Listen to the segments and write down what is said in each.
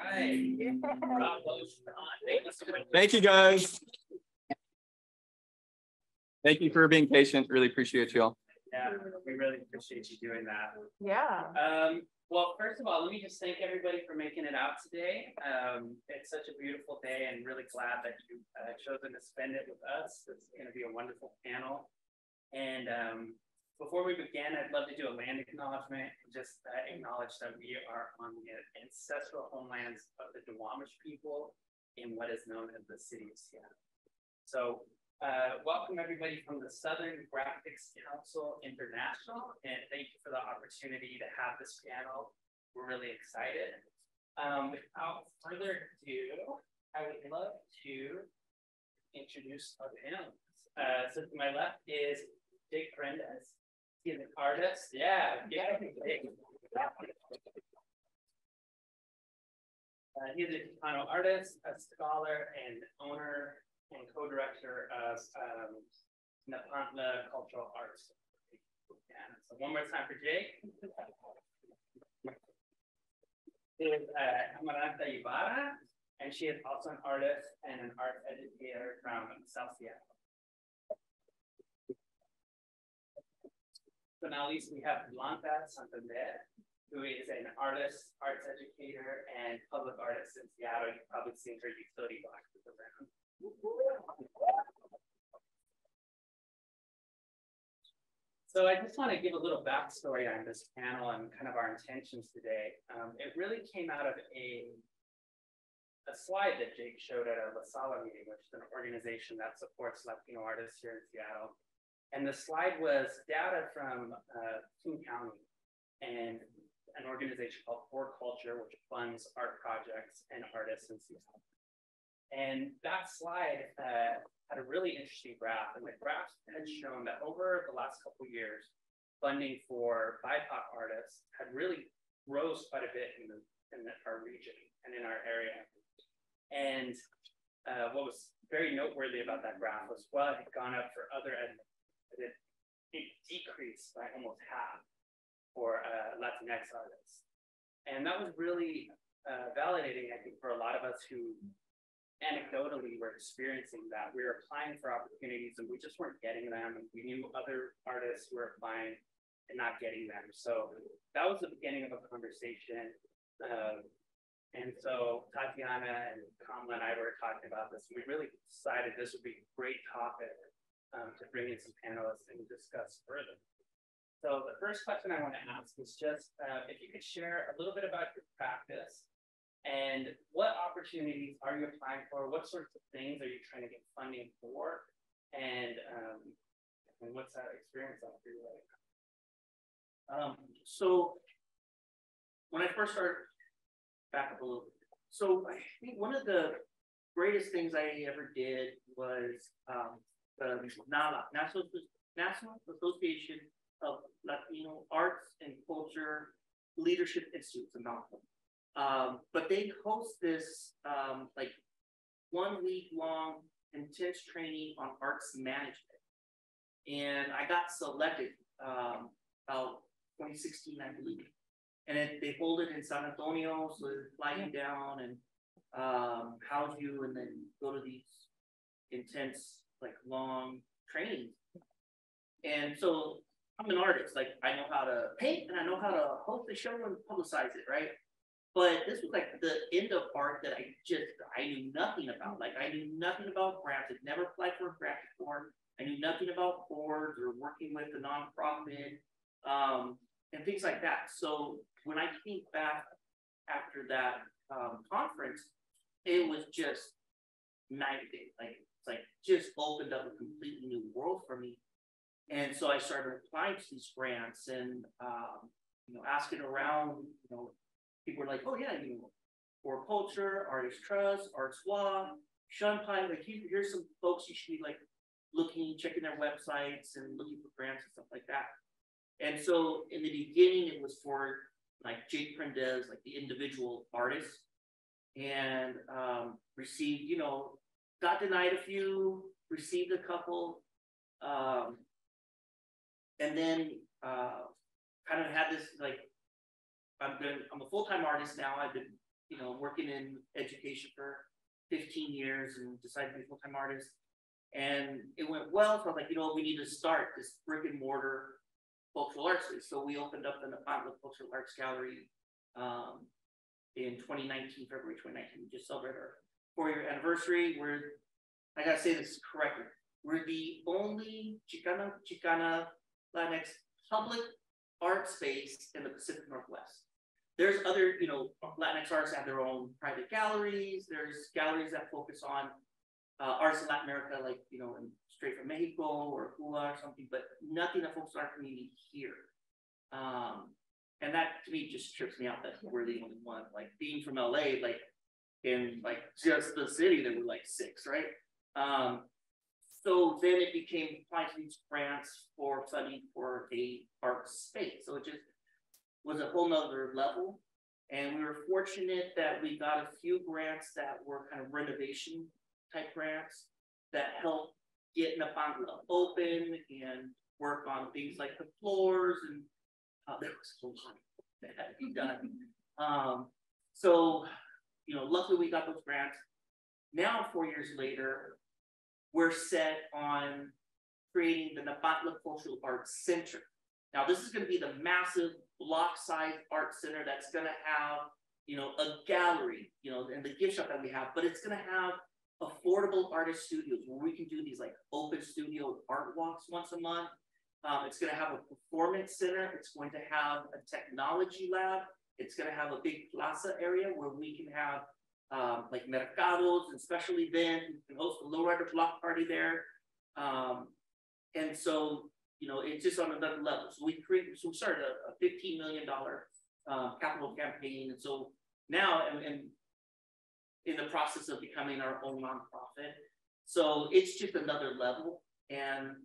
right. Thank you, guys. Thank you for being patient. Really appreciate you all. Yeah, we really appreciate you doing that. Yeah. Well, first of all, let me just thank everybody for making it out today. It's such a beautiful day and really glad that you chosen to spend it with us. It's going to be a wonderful panel. And before we begin, I'd love to do a land acknowledgement and just acknowledge that we are on the ancestral homelands of the Duwamish people in what is known as the city of Seattle. So welcome everybody from the Southern Graphics Council International, and thank you for the opportunity to have this panel. We're really excited. Without further ado, I would love to introduce our panelists. So to my left is Jake Prendez. He's an artist. Yeah, Jake. He's a Chicano artist, a scholar, and owner and co-director of Nepantla Cultural Arts. Yeah. So one more time for Jake. Is Amaranta Ibarra, and she is also an artist and an art educator from South Seattle. So now at least we have Blanca Santander, who is an artist, arts educator, and public artist in Seattle. You've probably seen her utility boxes around. So I just want to give a little backstory on this panel and kind of our intentions today. It really came out of a slide that Jake showed at our La Sala meeting, which is an organization that supports Latino artists here in Seattle. And the slide was data from King County and an organization called For Culture, which funds art projects and artists in Seattle. And that slide had a really interesting graph, and the graph had shown that over the last couple of years, funding for BIPOC artists had really rose quite a bit in our region and in our area. And what was very noteworthy about that graph was while it had gone up for other it decreased by almost half for Latinx artists. And that was really validating, I think, for a lot of us who anecdotally were experiencing that. We were applying for opportunities and we just weren't getting them. And we knew other artists who were applying and not getting them. So that was the beginning of a conversation. And so Tatiana and Kamala and I were talking about this. And we really decided this would be a great topic to bring in some panelists and discuss further. So the first question I want to ask is just if you could share a little bit about your practice and what opportunities are you applying for? What sorts of things are you trying to get funding for? And what's that experience like for you right now? So when I first started, back up a little bit. So I think one of the greatest things I ever did was the NALA, National Association of Latino Arts and Culture Leadership Institute, but they host this like 1 week long intense training on arts management. And I got selected about 2016, I believe. And they hold it in San Antonio, so they fly you down and house you and then go to these intense, like long trainings. And so I'm an artist, like I know how to paint and I know how to host a show and publicize it, right? But this was like the end of art that I knew nothing about. Like I knew nothing about grants. I'd never applied for a grant before. I knew nothing about boards or working with a nonprofit and things like that. So when I came back after that conference, it was just night and day. Like it's like just opened up a completely new world for me. And so I started applying to these grants and asking around. People were like, "Oh yeah, For Culture, Artist Trust, Artswa, Shunpai. Like here's some folks you should be like checking their websites and looking for grants and stuff like that." And so in the beginning, it was for like Jake Prendez, like the individual artist, and received, got denied a few, received a couple, and then kind of had this like, I'm a full-time artist now. I've been, working in education for 15 years and decided to be a full-time artist. And it went well. So I was like, we need to start this brick and mortar cultural arts space. So we opened up the Nepantla Cultural Arts Gallery in 2019, February 2019. We just celebrated our 4-year anniversary. I gotta say this correctly. We're the only Chicana Latinx public art space in the Pacific Northwest. There's other, Latinx artists have their own private galleries. There's galleries that focus on artists in Latin America, like, straight from Mexico or Cuba or something, but nothing that focuses on our community here. And that to me just trips me out that we're the only one. Like being from LA, like in like just the city, there were like 6, right? So then it became applying to these grants for funding for a art space. So it just was a whole nother level. And we were fortunate that we got a few grants that were kind of renovation type grants that helped get Nepantla open and work on things like the floors, and there was a lot that had to be done. So, luckily we got those grants. Now, 4 years later, we're set on creating the Nepantla Cultural Arts Center. Now, this is going to be the massive block-sized art center that's going to have, a gallery, and the gift shop that we have, but it's going to have affordable artist studios where we can do these like open studio art walks once a month. It's going to have a performance center. It's going to have a technology lab. It's going to have a big plaza area where we can have like mercados and special events. We can host a lowrider block party there. And so, it's just on another level. So we started a $15 million capital campaign. And so now, and in the process of becoming our own nonprofit. So it's just another level. And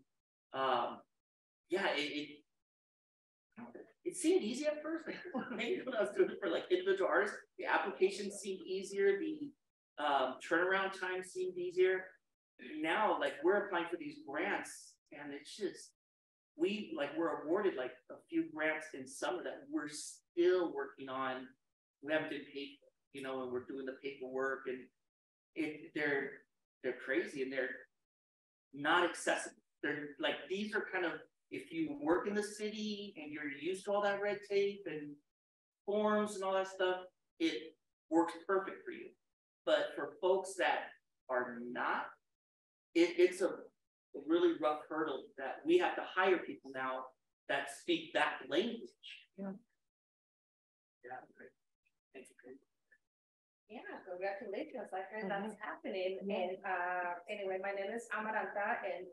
it seemed easy at first. Maybe when I was doing it for like individual artists, the application seemed easier, the turnaround time seemed easier. Now, like we're applying for these grants, and it's just we're awarded like a few grants in some of that we're still working on. We haven't been paid for, and we're doing the paperwork, and they're crazy and they're not accessible. They're like, these are kind of, if you work in the city and you're used to all that red tape and forms and all that stuff, it works perfect for you. But for folks that are not, it's a really rough hurdle that we have to hire people now that speak that language. Yeah. Great. Thank you. Yeah, congratulations. I heard that's happening. And anyway, my name is Amaranta, and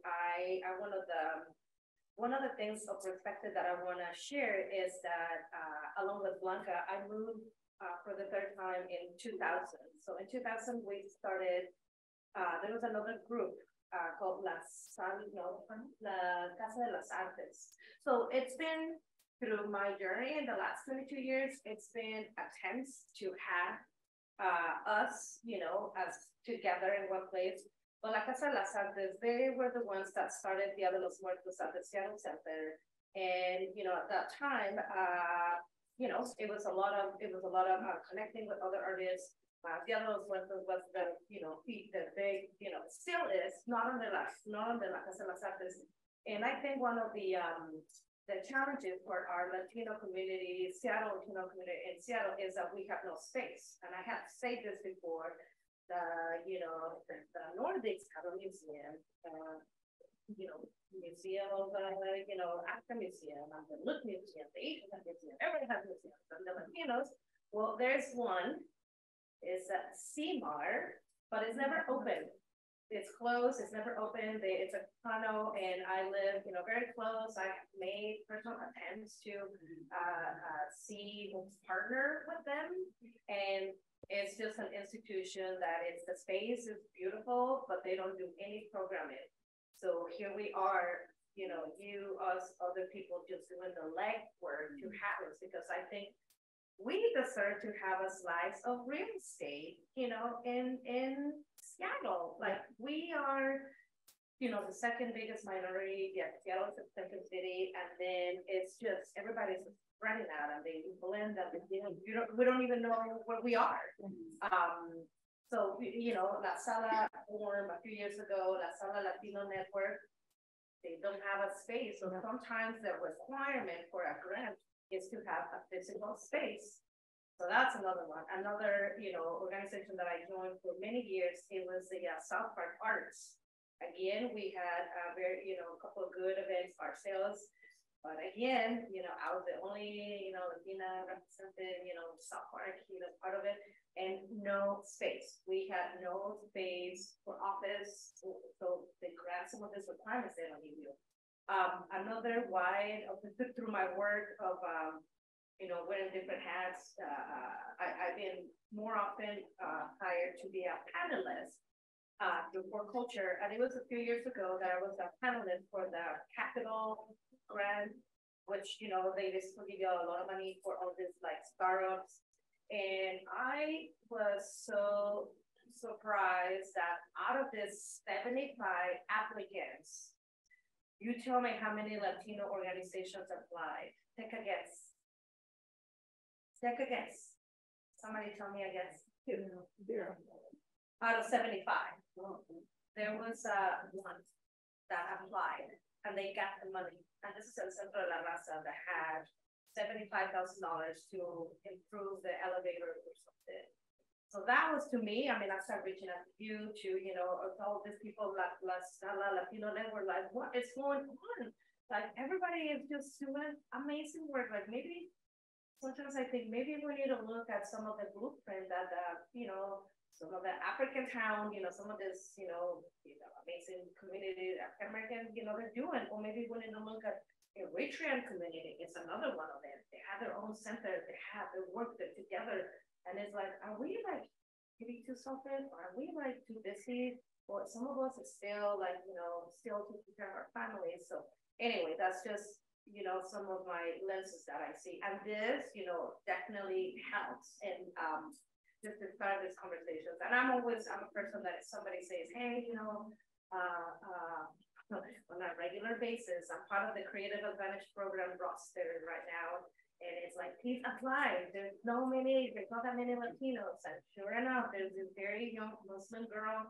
one of the things of perspective that I want to share is that along with Blanca, I moved for the 3rd time in 2000. So in 2000, we started, there was another group called La Casa de las Artes. So it's been, through my journey in the last 22 years, it's been attempts to have us, as together in one place. But La Casa de las Artes, they were the ones that started Dia de los Muertos at the Seattle Center. And, at that time, it was a lot of connecting with other artists. Dia de los Muertos was the big, still is, not on the La Casa de las Artes. And I think one of the challenges for our Latino community, Seattle Latino community in Seattle, is that we have no space. And I have said this before, the Nordics have a museum, Museum of, African Museum, and the Look Museum, the Asian Museum, everybody has museums. And the Latinos, well, there's one, it's a CMAR, but it's never open. It's closed, it's never open. It's a condo, and I live, very close. I made personal attempts to partner with them, and it's just an institution that the space is beautiful, but they don't do any programming. So here we are, us, other people just doing the legwork to have us, because I think we deserve to have a slice of real estate, in Seattle. Like we are, the second biggest minority, yeah, Seattle is the second city, and then it's just, everybody's running out and they blend up, we don't even know where we are. So, La Sala formed a few years ago, La Sala Latino Network, they don't have a space, so sometimes the requirement for a grant is to have a physical space. So that's another one. Another, organization that I joined for many years, it was the South Park Arts. Again, we had a a couple of good events ourselves, but again, I was the only, Latina represented, South Park, part of it, and no space. We had no space for office, so they grant some of these requirements they don't give you. Another wide, through my work of, wearing different hats. I've been more often hired to be a panelist through For Culture. And it was a few years ago that I was a panelist for the Capital Grant, which, they just give you a lot of money for all these like startups. And I was so surprised that out of this 75 applicants, you tell me how many Latino organizations applied. Take a guess. Take a guess. Somebody tell me a guess. 0. Out of 75. There was one that applied and they got the money. And this is El Centro de la Raza that had $75,000 to improve the elevator or something. So that was to me, I started reaching out to you to, all these people, La Sala Latino Network, like, what is going on? Like, everybody is just doing amazing work. Like, maybe sometimes I think maybe we need to look at some of the blueprint that, some of the African town, some of this, amazing community, African American, they're doing, or maybe we need to look at the Eritrean community. It's another one of them. They have their own center, they have their work, they're together. And it's like, are we like getting too something? Or are we like too busy? Or some of us are still like, still taking care of our families. So anyway, that's just, some of my lenses that I see. And this, definitely helps. And just to start this conversation. And I'm a person that if somebody says, hey, on a regular basis, I'm part of the Creative Advantage Program roster right now. And it's like, please apply. There's not that many Latinos. And sure enough, there's this very young Muslim girl,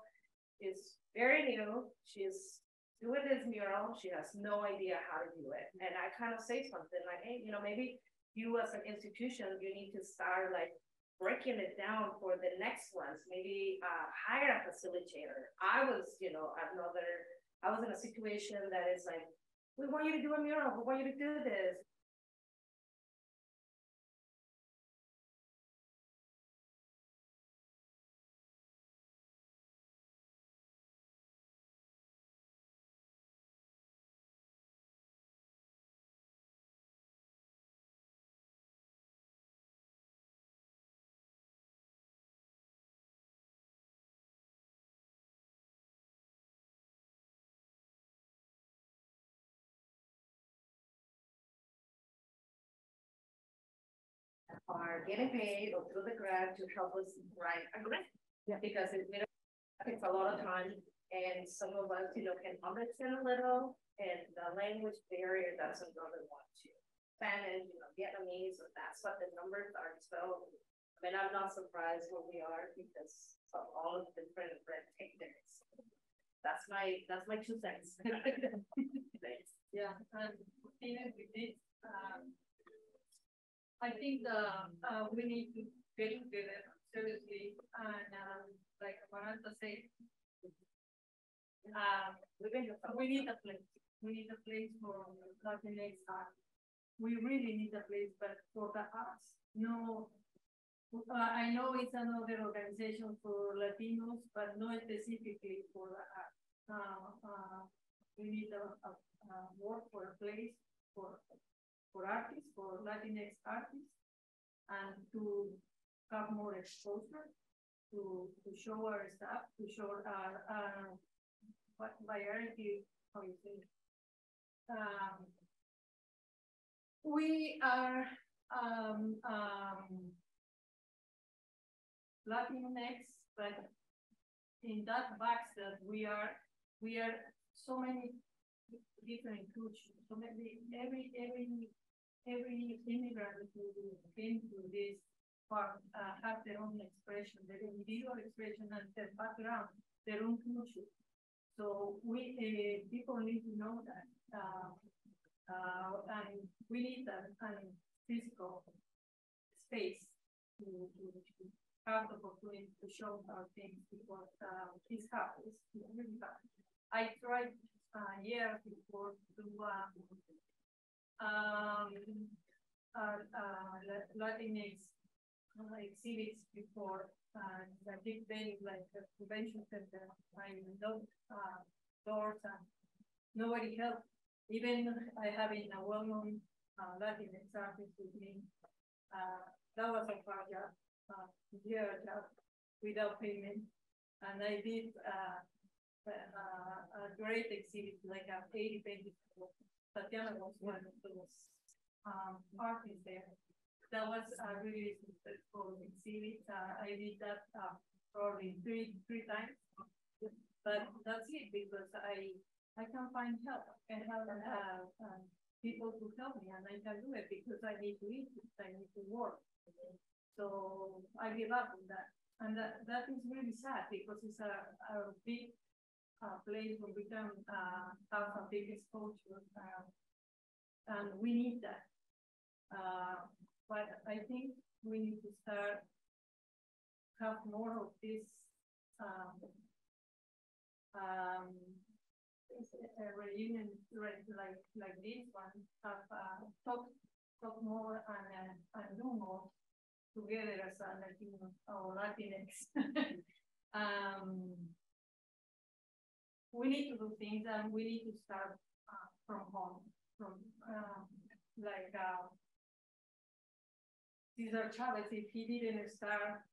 is very new. She's doing this mural. She has no idea how to do it. And I kind of say something like, hey, maybe you as an institution, you need to start like breaking it down for the next ones. Maybe hire a facilitator. I was in a situation that is like, we want you to do a mural. We want you to do this. Are getting paid or through the grant to help us write a grant. Yeah. Because it takes a lot of time, and some of us, can understand a little, and the language barrier doesn't really want to. Spanish, Vietnamese, and that's what the numbers are. So, I'm not surprised where we are because of all of the different red tape there. That's my 2 cents. Yeah, and even with this, I think we need to get together seriously and like Maranta said, we need a place. We need a place for Latinx art. We really need a place, but for the arts. No, I know it's another organization for Latinos, but not specifically for the art. We need a work for a place for artists, for Latinx artists, and to have more exposure, to show our stuff, to show our variety, how you say it. We are Latinx, but in that box that we are so many different cultures. So maybe every immigrant who came to this part have their own expression, their individual expression, and their background, their own culture. So we people need to know that, and we need that kind of physical space to have the opportunity to show our things, because it's hard. It's really hard. I tried years before to Latinx exhibits before, the big venue like the convention center. I knocked doors and nobody helped. Even I having a well-known Latinx artist with me, that was a project. Year without payment, and I did a great exhibit, like 80 pages. Tatiana was one of those artists there. That was a really successful exhibit. I did that probably three times, but that's it, because I can find help and have people to help me, and I can do it because I need to eat, I need to work. So I give up on that. And that is really sad, because it's a big place where we can have a big exposure. And we need that. But I think we need to start have more of this reunion like this one, have talk more and do more together as a Latino or Latinx. We need to do things, and we need to start from home, from Cesar Chavez. If he didn't start,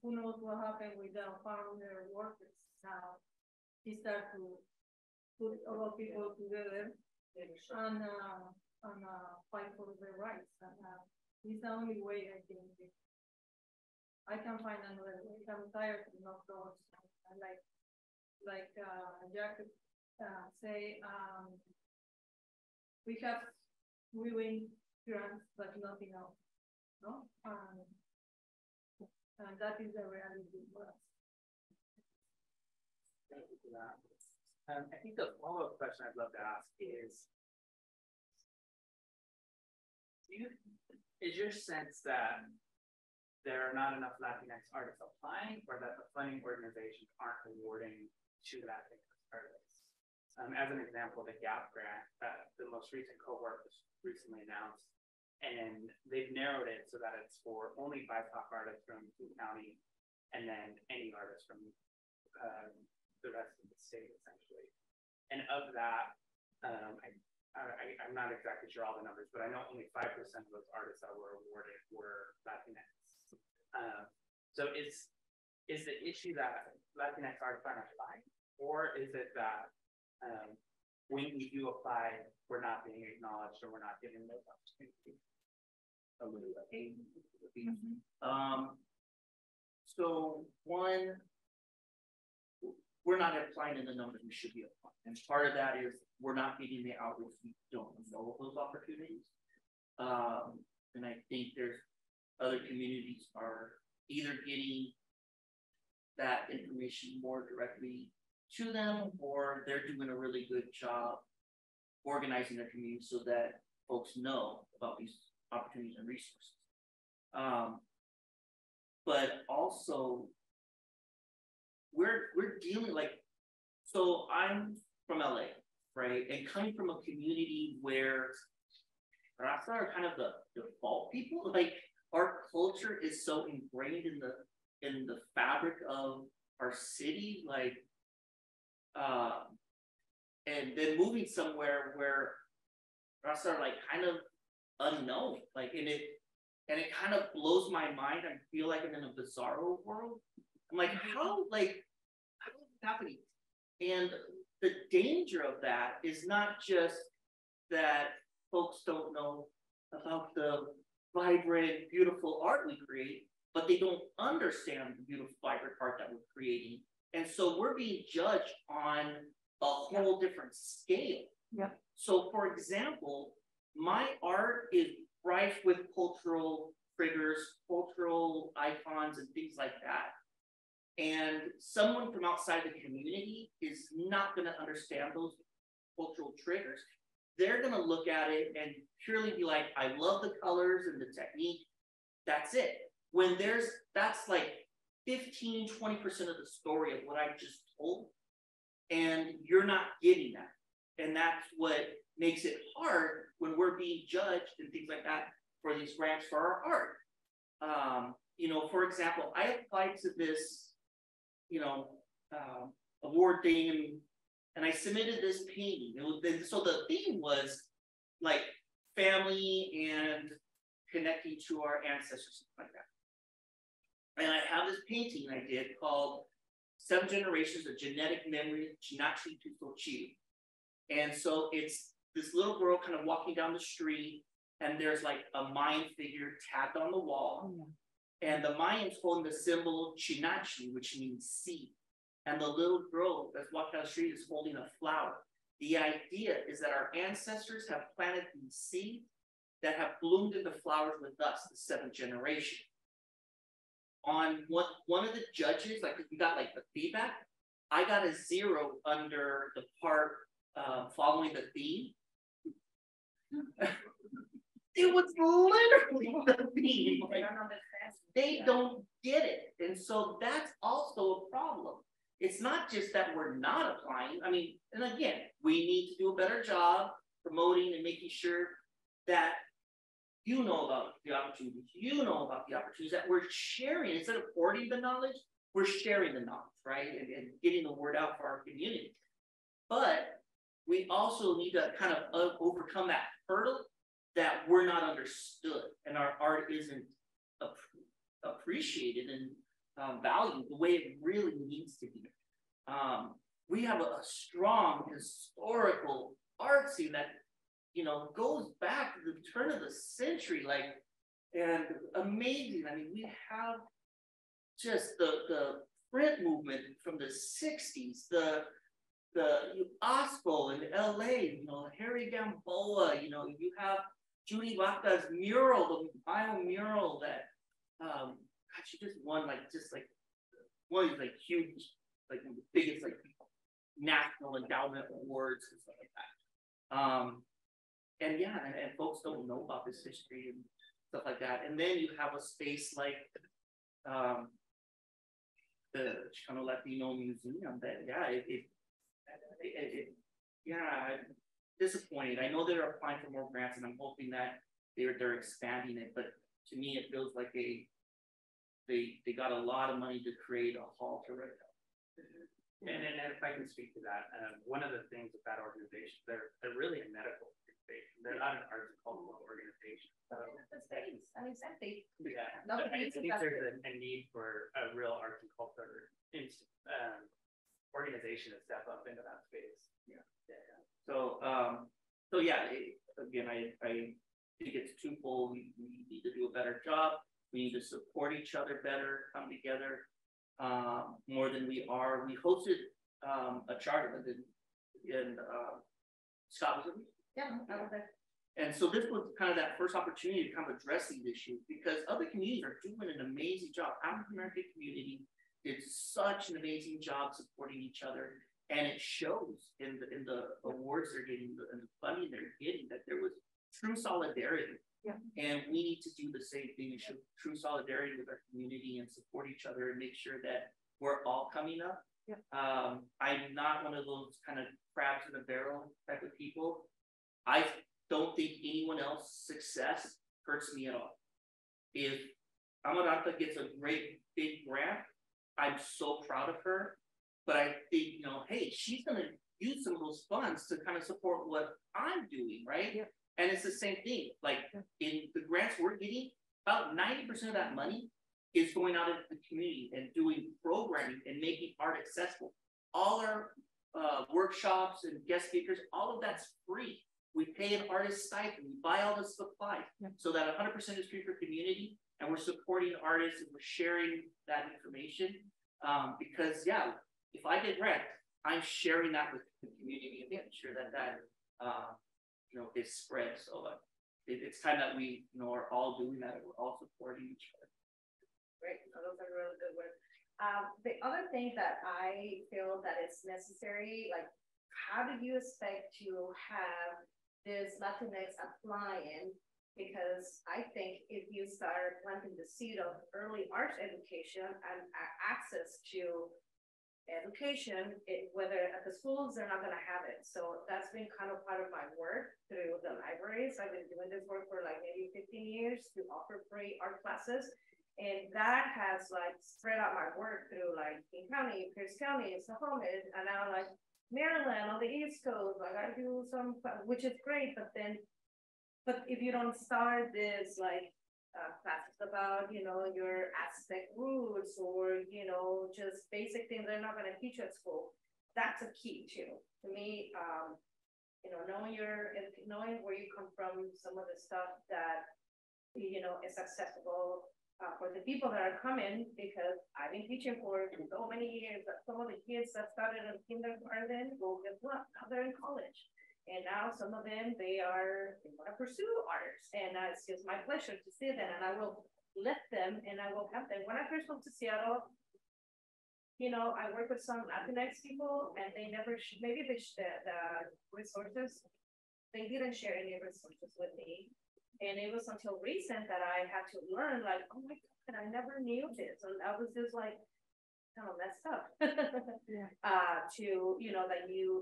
who knows what happened with the founder workers. Now he started to put a lot of people together and fight for their rights. And it's the only way I think I can find another way. I'm tired of knock doors. Like Jack say, we win grants, but nothing else. No, and that is the reality for us. Thank you for that. I think the follow-up question I'd love to ask is, is your sense that there are not enough Latinx artists applying, or that the funding organizations aren't awarding to Latinx artists? As an example, the GAP grant, the most recent cohort was recently announced, and they've narrowed it so that it's for only BIPOC artists from King County, and then any artists from the rest of the state, essentially. And of that, I'm not exactly sure all the numbers, but I know only 5% of those artists that were awarded were Latinx. So is the issue that Latinx artists aren't applying, or is it that when we do apply, we're not being acknowledged, or we're not given those opportunities? So one, we're not applying in the numbers we should be applying. And part of that is we're not getting the outreach. We don't know those opportunities. And I think there's other communities are either getting that information more directly to them, or they're doing a really good job organizing their community so that folks know about these opportunities and resources. But also we're dealing so I'm from LA, right? And coming from a community where Raza are kind of the default people, our culture is so ingrained in the fabric of our city, and then moving somewhere where Raza are kind of unknown, and it kind of blows my mind. I feel like I'm in a bizarro world. I'm like, how is it happening? And the danger of that is not just that folks don't know about the vibrant, beautiful art we create, but they don't understand the beautiful, vibrant art that we're creating. And so we're being judged on a whole different scale. Yeah. So for example, my art is rife with cultural triggers, cultural icons and things like that. And someone from outside the community is not going to understand those cultural triggers. They're going to look at it and purely be like, I love the colors and the technique. That's it. When that's like 15, 20% of the story of what I just told. And you're not getting that. And that's what makes it hard when we're being judged and things like that for these grants for our art. You know, for example, I applied to this, you know, award thing, and I submitted this painting. So the theme was like family and connecting to our ancestors, something like that. And I have this painting I did called 7 Generations of Genetic Memory, Chinachi to Sochi. And so it's this little girl kind of walking down the street, and there's like a Mayan figure tagged on the wall. Oh, yeah. And the Mayans holding the symbol Chinachi, which means seed. And the little girl that's walking down the street is holding a flower. The idea is that our ancestors have planted these seeds that have bloomed into flowers with us, the 7th generation. On one of the judges, like we got like the feedback, I got a 0 under the part following the theme. It was literally the theme. Like, they don't get it. And so that's also a problem. It's not just that we're not applying. I mean, and again, we need to do a better job promoting and making sure that you know about the opportunities, that we're sharing. Instead of hoarding the knowledge, we're sharing the knowledge, right? And getting the word out for our community. But we also need to kind of overcome that hurdle that we're not understood and our art isn't appreciated and valued the way it really needs to be. We have a strong historical art scene that, you know, goes back to the turn of the century, like, and amazing. I mean, we have just the print movement from the 60s, the OSPO in LA, you know, Harry Gamboa, you know, you have Judy Vaca's mural, the bio mural that, God, she just won one of these like huge, like the biggest like national endowment awards and stuff like that. And yeah, and folks don't know about this history and stuff like that. And then you have a space like the Chicano Latino Museum that, yeah, disappointed. I know they're applying for more grants, and I'm hoping that they're expanding it. But to me, it feels like they got a lot of money to create a hall to right now. And if I can speak to that, one of the things with that organization, they're really a medical organization. They're not an arts and cultural organization. Exactly. Yeah, I think there's a need for a real arts and culture organization to step up into that space. Yeah. So yeah, again, I think it's twofold. We need to do a better job. We need to support each other better, come together more than we are. We hosted a charter event in Scott, was it? Yeah, I was there. And so this was kind of that first opportunity to kind of address these issues, because other communities are doing an amazing job. African American community did such an amazing job supporting each other, and it shows in the awards they're getting and the funding they're getting that there was true solidarity. Yeah. And we need to do the same thing and show true solidarity with our community and support each other and make sure that we're all coming up. Yeah. I'm not one of those kind of crabs in a barrel type of people. I don't think anyone else's success hurts me at all. If Amaranta gets a great big grant, I'm so proud of her. But I think, you know, hey, she's going to use some of those funds to kind of support what I'm doing, right? Yeah. And it's the same thing. Like in the grants we're getting, about 90% of that money is going out into the community and doing programming and making art accessible. All our workshops and guest speakers, all of that's free. We pay an artist stipend, we buy all the supplies, so that 100% is free for community, and we're supporting artists and we're sharing that information. Because yeah, if I get grant, I'm sharing that with the community and making sure that is spread. So it's time that we are all doing that and we're all supporting each other. Great, those are really good words. The other thing that I feel that is necessary, like, how do you expect to have this Latinx applying? Because I think if you start planting the seed of early arts education and access to education, whether at the schools, they're not going to have it. So that's been kind of part of my work through the libraries. I've been doing this work for like maybe 15 years to offer free art classes. And that has like spread out my work through like King County, Pierce County, Snohomish, and now like Maryland on the East Coast. Like I do some, which is great, but if you don't start this like classes about, your Aztec roots or, just basic things they're not going to teach at school, that's a key too. To me, knowing where you come from, some of the stuff that, is accessible for the people that are coming, because I've been teaching for so many years that some of the kids that started in kindergarten, well, guess what? Now they're in college. And now some of them, they want to pursue arts. And it's just my pleasure to see them. And I will let them and I will have them. When I first moved to Seattle, I work with some Latinx people and they never, maybe the resources, they didn't share any resources with me. And it was until recent that I had to learn, like, oh my God, I never knew this. And I was just like, kind of messed up. Yeah. That you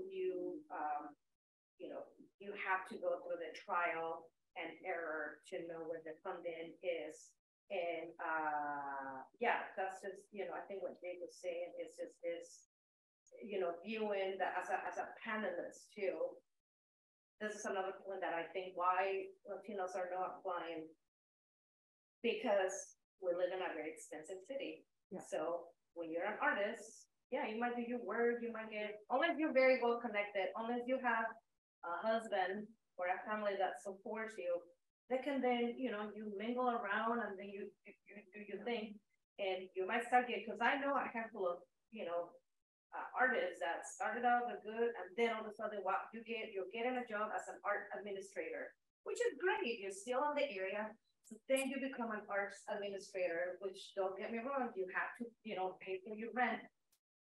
have to go through the trial and error to know where the funding is. And that's just, I think what Jake was saying is just this, viewing that as a panelist too. This is another point that I think why Latinos are not applying, because we live in a very expensive city. Yeah. So when you're an artist, yeah, you might do your work, you might get, unless you're very well connected, unless you have a husband or a family that supports you, they can then, you mingle around and then you do your thing. And you might start getting, because I know a handful of, artists that started out good, and then all of a sudden, wow, you're getting a job as an art administrator, which is great. You're still in the area. So then you become an arts administrator, which, don't get me wrong, you have to, pay for your rent.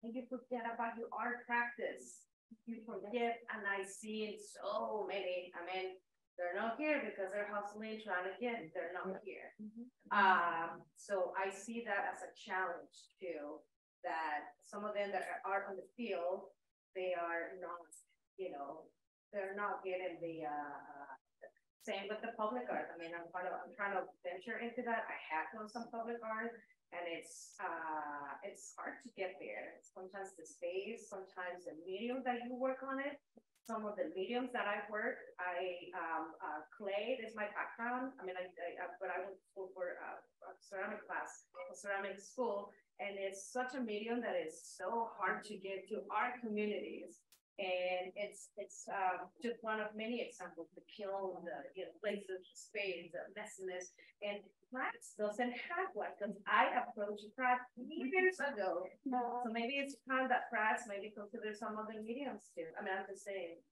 And you forget about your art practice. You forget, and I see so many. I mean, they're not here because they're hustling, trying to get. They're not here. Mm-hmm. So I see that as a challenge too. That some of them that are on the field, they are not. They're not getting the. Same with the public art. I mean, I'm trying to venture into that. I have done some public art. And it's hard to get there. Sometimes the space, sometimes the medium that you work on it. Some of the mediums that I've worked, clay is my background. I mean, but I went to school for a ceramic class, a ceramic school, and it's such a medium that is so hard to get to our communities. And it's just one of many examples, the kiln, the places, space, the messiness, and Pratt's doesn't have one, because I approached Pratt years ago. No. So maybe it's time that Pratt's maybe consider some other mediums too. I mean, I'm just saying.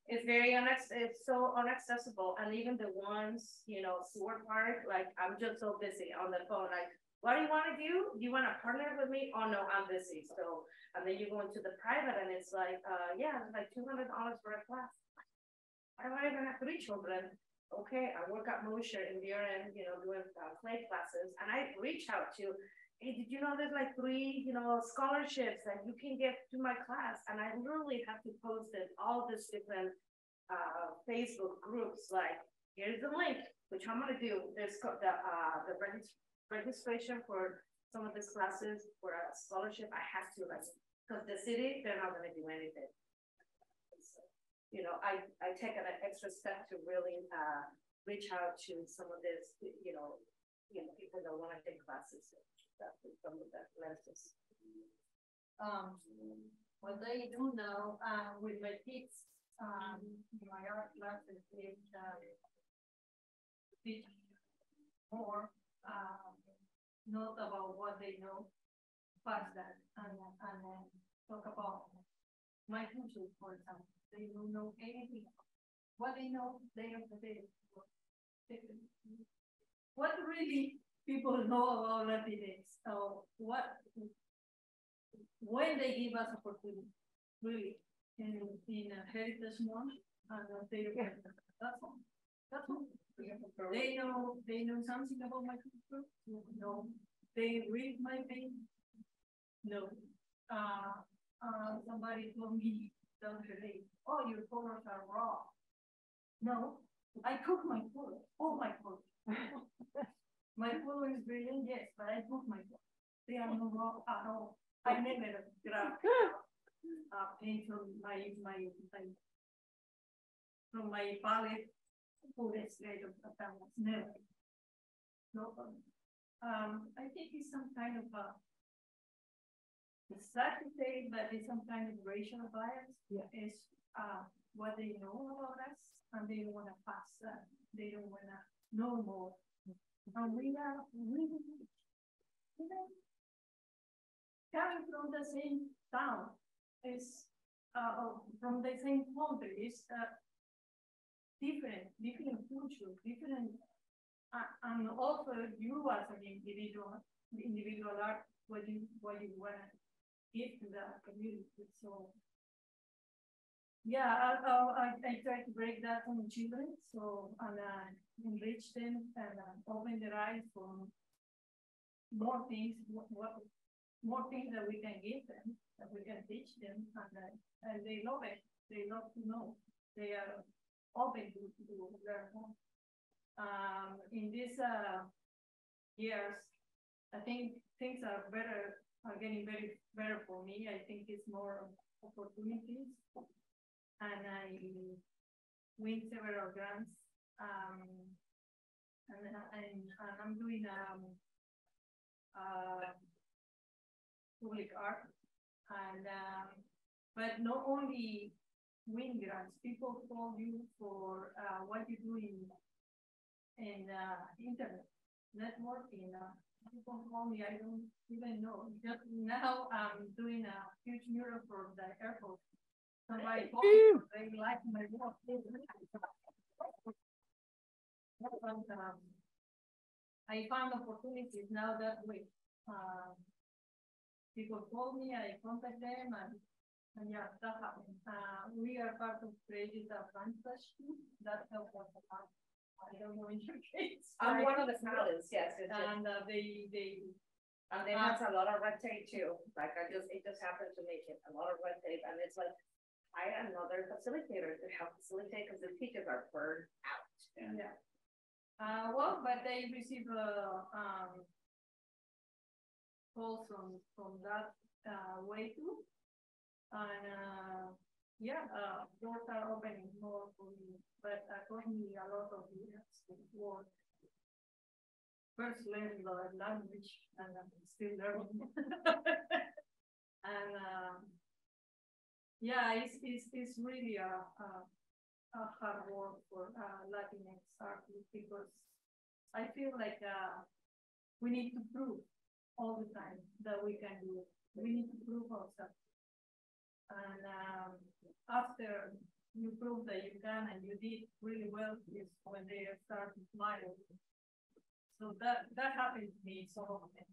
It's it's so inaccessible, and even the ones, Seward Park, like I'm just so busy on the phone, like, what do you want to do? Do you want to partner with me? Oh no, I'm busy. So, and then you go into the private and it's like, it's like $200 for a class. Why do I even have 3 children? Okay, I work at Mosher in Buren, doing clay classes, and I reach out to, hey, did you know there's like 3, scholarships that you can get to my class? And I literally have to post in all these different Facebook groups, like, here's the link, which I'm gonna do. There's the registration for some of these classes for a scholarship. I have to, because the city, they're not going to do anything. So, I take an extra step to really reach out to some of this, people that want to take classes. Some of that classes. What they do now with my kids, my art classes is teach more. Not about what they know, pass that and talk about my culture, for example. They don't know anything. What they know, they are the day. What really people know about Latine? So what, when they give us opportunity, really, in a heritage month, and they that's all. That's all. They know something about my culture. No, they read my pain. No. Somebody told me the other day, oh, your colors are raw. No, I cook my food, all my food. My food is brilliant, yes, but I cook my food. They are not raw at all. I never grab paint from my palette, food is straight of the panels. Never. No problem. I think it's some kind of it's sad to say, but it's some kind of racial bias. Yeah. It's what they know about us, and they don't want to pass that. They don't want to know more. And we are really, you know, coming from the same town, is from the same country, is different culture, different, and also you as an individual art, what you want to give to the community. So yeah, I try to break that on children, so and enrich them and open their eyes for more things, more things that we can give them, that we can teach them, and they love it. They love to know. They are open to learn more. In these years, I think things are getting very better for me. I think it's more opportunities, and I win several grants. And I'm doing public art, and but not only win grants. People call you for what you do in internet networking. People call me, I don't even know. Just now I'm doing a huge mural for the airport. Somebody called me, they like my work. I found opportunities now that way. People call me, I contact them, and yeah, that happened. We are part of Creative Advantage. That helps us a lot. I don't know in your case. I'm one of the founders, yes. And they have a lot of red tape too. Like it just happened to make it a lot of red tape, and it's like hire another facilitator to help facilitate because the teachers are burned out. Yeah. Well, but they receive calls from that way too, and yeah, doors are opening more for me, but cost me a lot of years to work. First learning the language, and I'm still learning. And yeah, it's really a hard work for Latinx artists, because I feel like we need to prove all the time that we can do it. We need to prove ourselves. And after you prove that you can and you did really well, is when they start to smile. So that happened to me so often.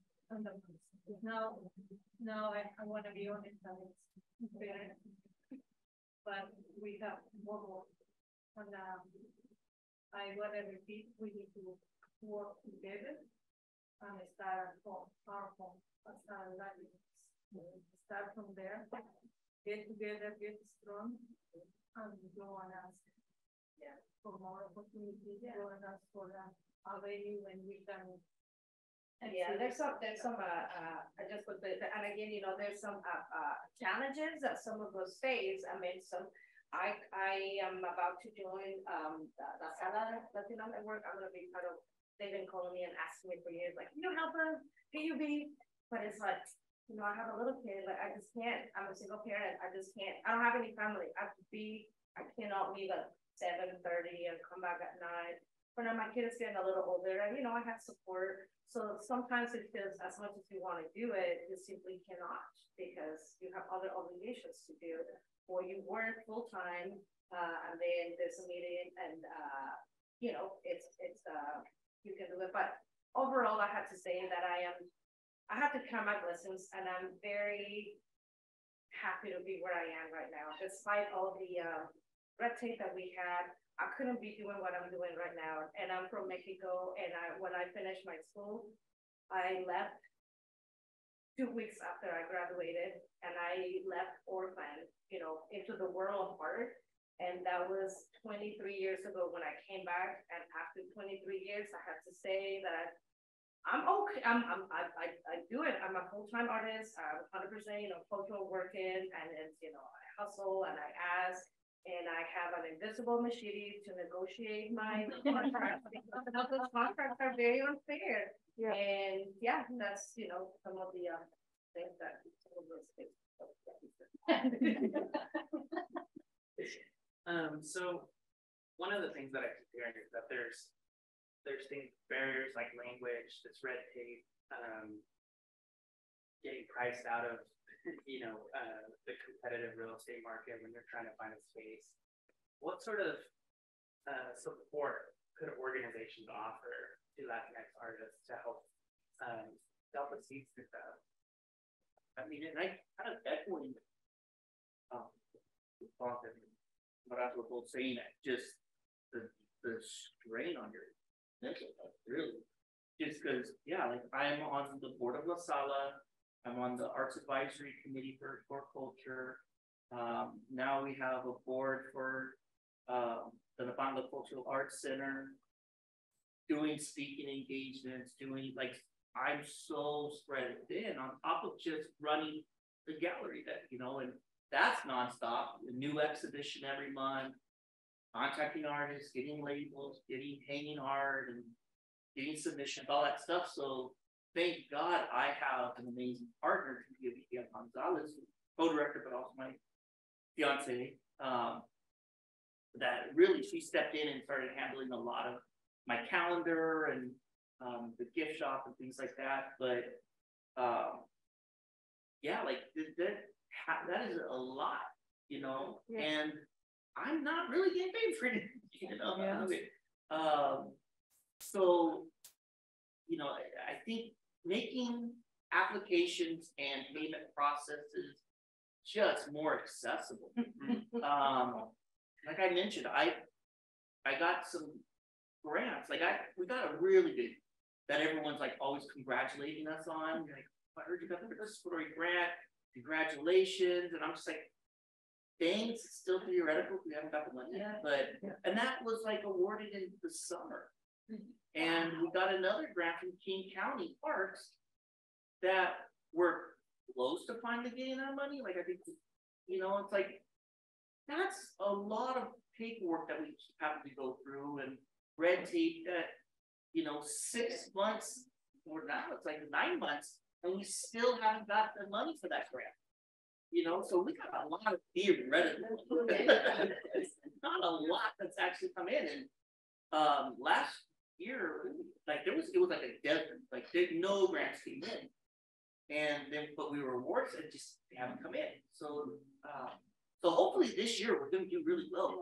Now I want to be honest, and it's better. But we have more work. And I want to repeat, we need to work together and start our home, start learning. Start from there, get together, get strong, and go and ask for more opportunities, go and ask for a venue when we can. Yeah, there's some I just put the, and again, you know, there's some challenges that some of those face. I mean, I am about to join the Sala Latino Network. I'm gonna be part of. They've been calling me and asking me for years, like, can you help us? Can you be? But it's like, you know, I have a little kid, like I just can't. I'm a single parent. I just can't. I don't have any family. I cannot leave at 7:30 and come back at 9. But now my kid is getting a little older and, I have support. So sometimes it feels as much as you want to do it, you simply cannot because you have other obligations to do. Or you work full time and then there's a meeting and, you can do it. But overall, I have to say that I have to count my blessings and I'm very happy to be where I am right now, despite all the red tape that we had. I couldn't be doing what I'm doing right now. And I'm from Mexico. And when I finished my school, I left 2 weeks after I graduated and I left orphan, into the world of art. And that was 23 years ago when I came back. And after 23 years, I have to say that I'm okay. I do it. I'm a full-time artist. I'm 100%, cultural working, and it's, I hustle and I ask. And I have an invisible machete to negotiate my contracts because those contracts are very unfair. Yeah. And yeah, that's some of the things that So one of the things that I keep hearing is that there's things, barriers like language, this red tape, getting priced out of the competitive real estate market when you're trying to find a space. What sort of support could organizations offer to Latinx artists to help us see through that? I mean, and I kind of echoing what I was both saying, just the strain on your mental health, really. Just because, like I'm on the board of La Sala. I'm on the Arts Advisory Committee for Culture. Now we have a board for the Nopanga Cultural Arts Center, doing speaking engagements, I'm so spread thin on top of just running the gallery and that's nonstop. A new exhibition every month, contacting artists, getting labels, hanging art and getting submissions, all that stuff. So thank God I have an amazing partner, Vivian Gonzalez, co-director, but also my fiance. That really, she stepped in and started handling a lot of my calendar and the gift shop and things like that. But that is a lot, yeah. And I'm not really getting paid for it, Yeah. So, I think making applications and payment processes just more accessible. Like I mentioned, I got some grants. We got a really good that everyone's always congratulating us on. I heard you got the participatory grant. Congratulations. And I'm just thanks. It's still theoretical. We haven't got the money yet. And that was awarded in the summer. And we got another grant from King County Parks that we're close to finally getting our money. I think, it's that's a lot of paperwork that we have to go through and red tape that, 6 months or now it's 9 months and we still haven't got the money for that grant. So we got a lot of theoretical, not a lot that's actually come in. And last year, it was a desert, no grants came in. And then, but we were awarded, and just they haven't come in. So, so hopefully this year we're going to do really well.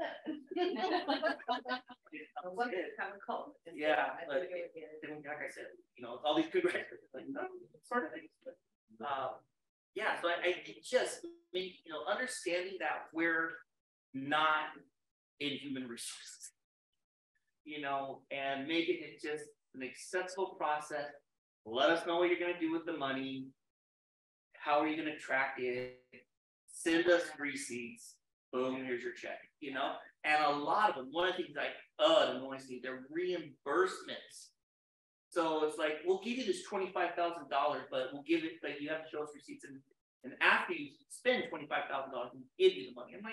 Yeah, but like I said, all these good grants, sort of things. But yeah, so I just make understanding that we're not in human resources, and making it just an accessible process. Let us know what you're going to do with the money. How are you going to track it? Send us receipts. Boom, here's your check. And a lot of them, one of the things annoys me, they're reimbursements. So it's we'll give you this $25,000, but we'll give it, you have to show us receipts. And after you spend $25,000, we'll give you the money. I'm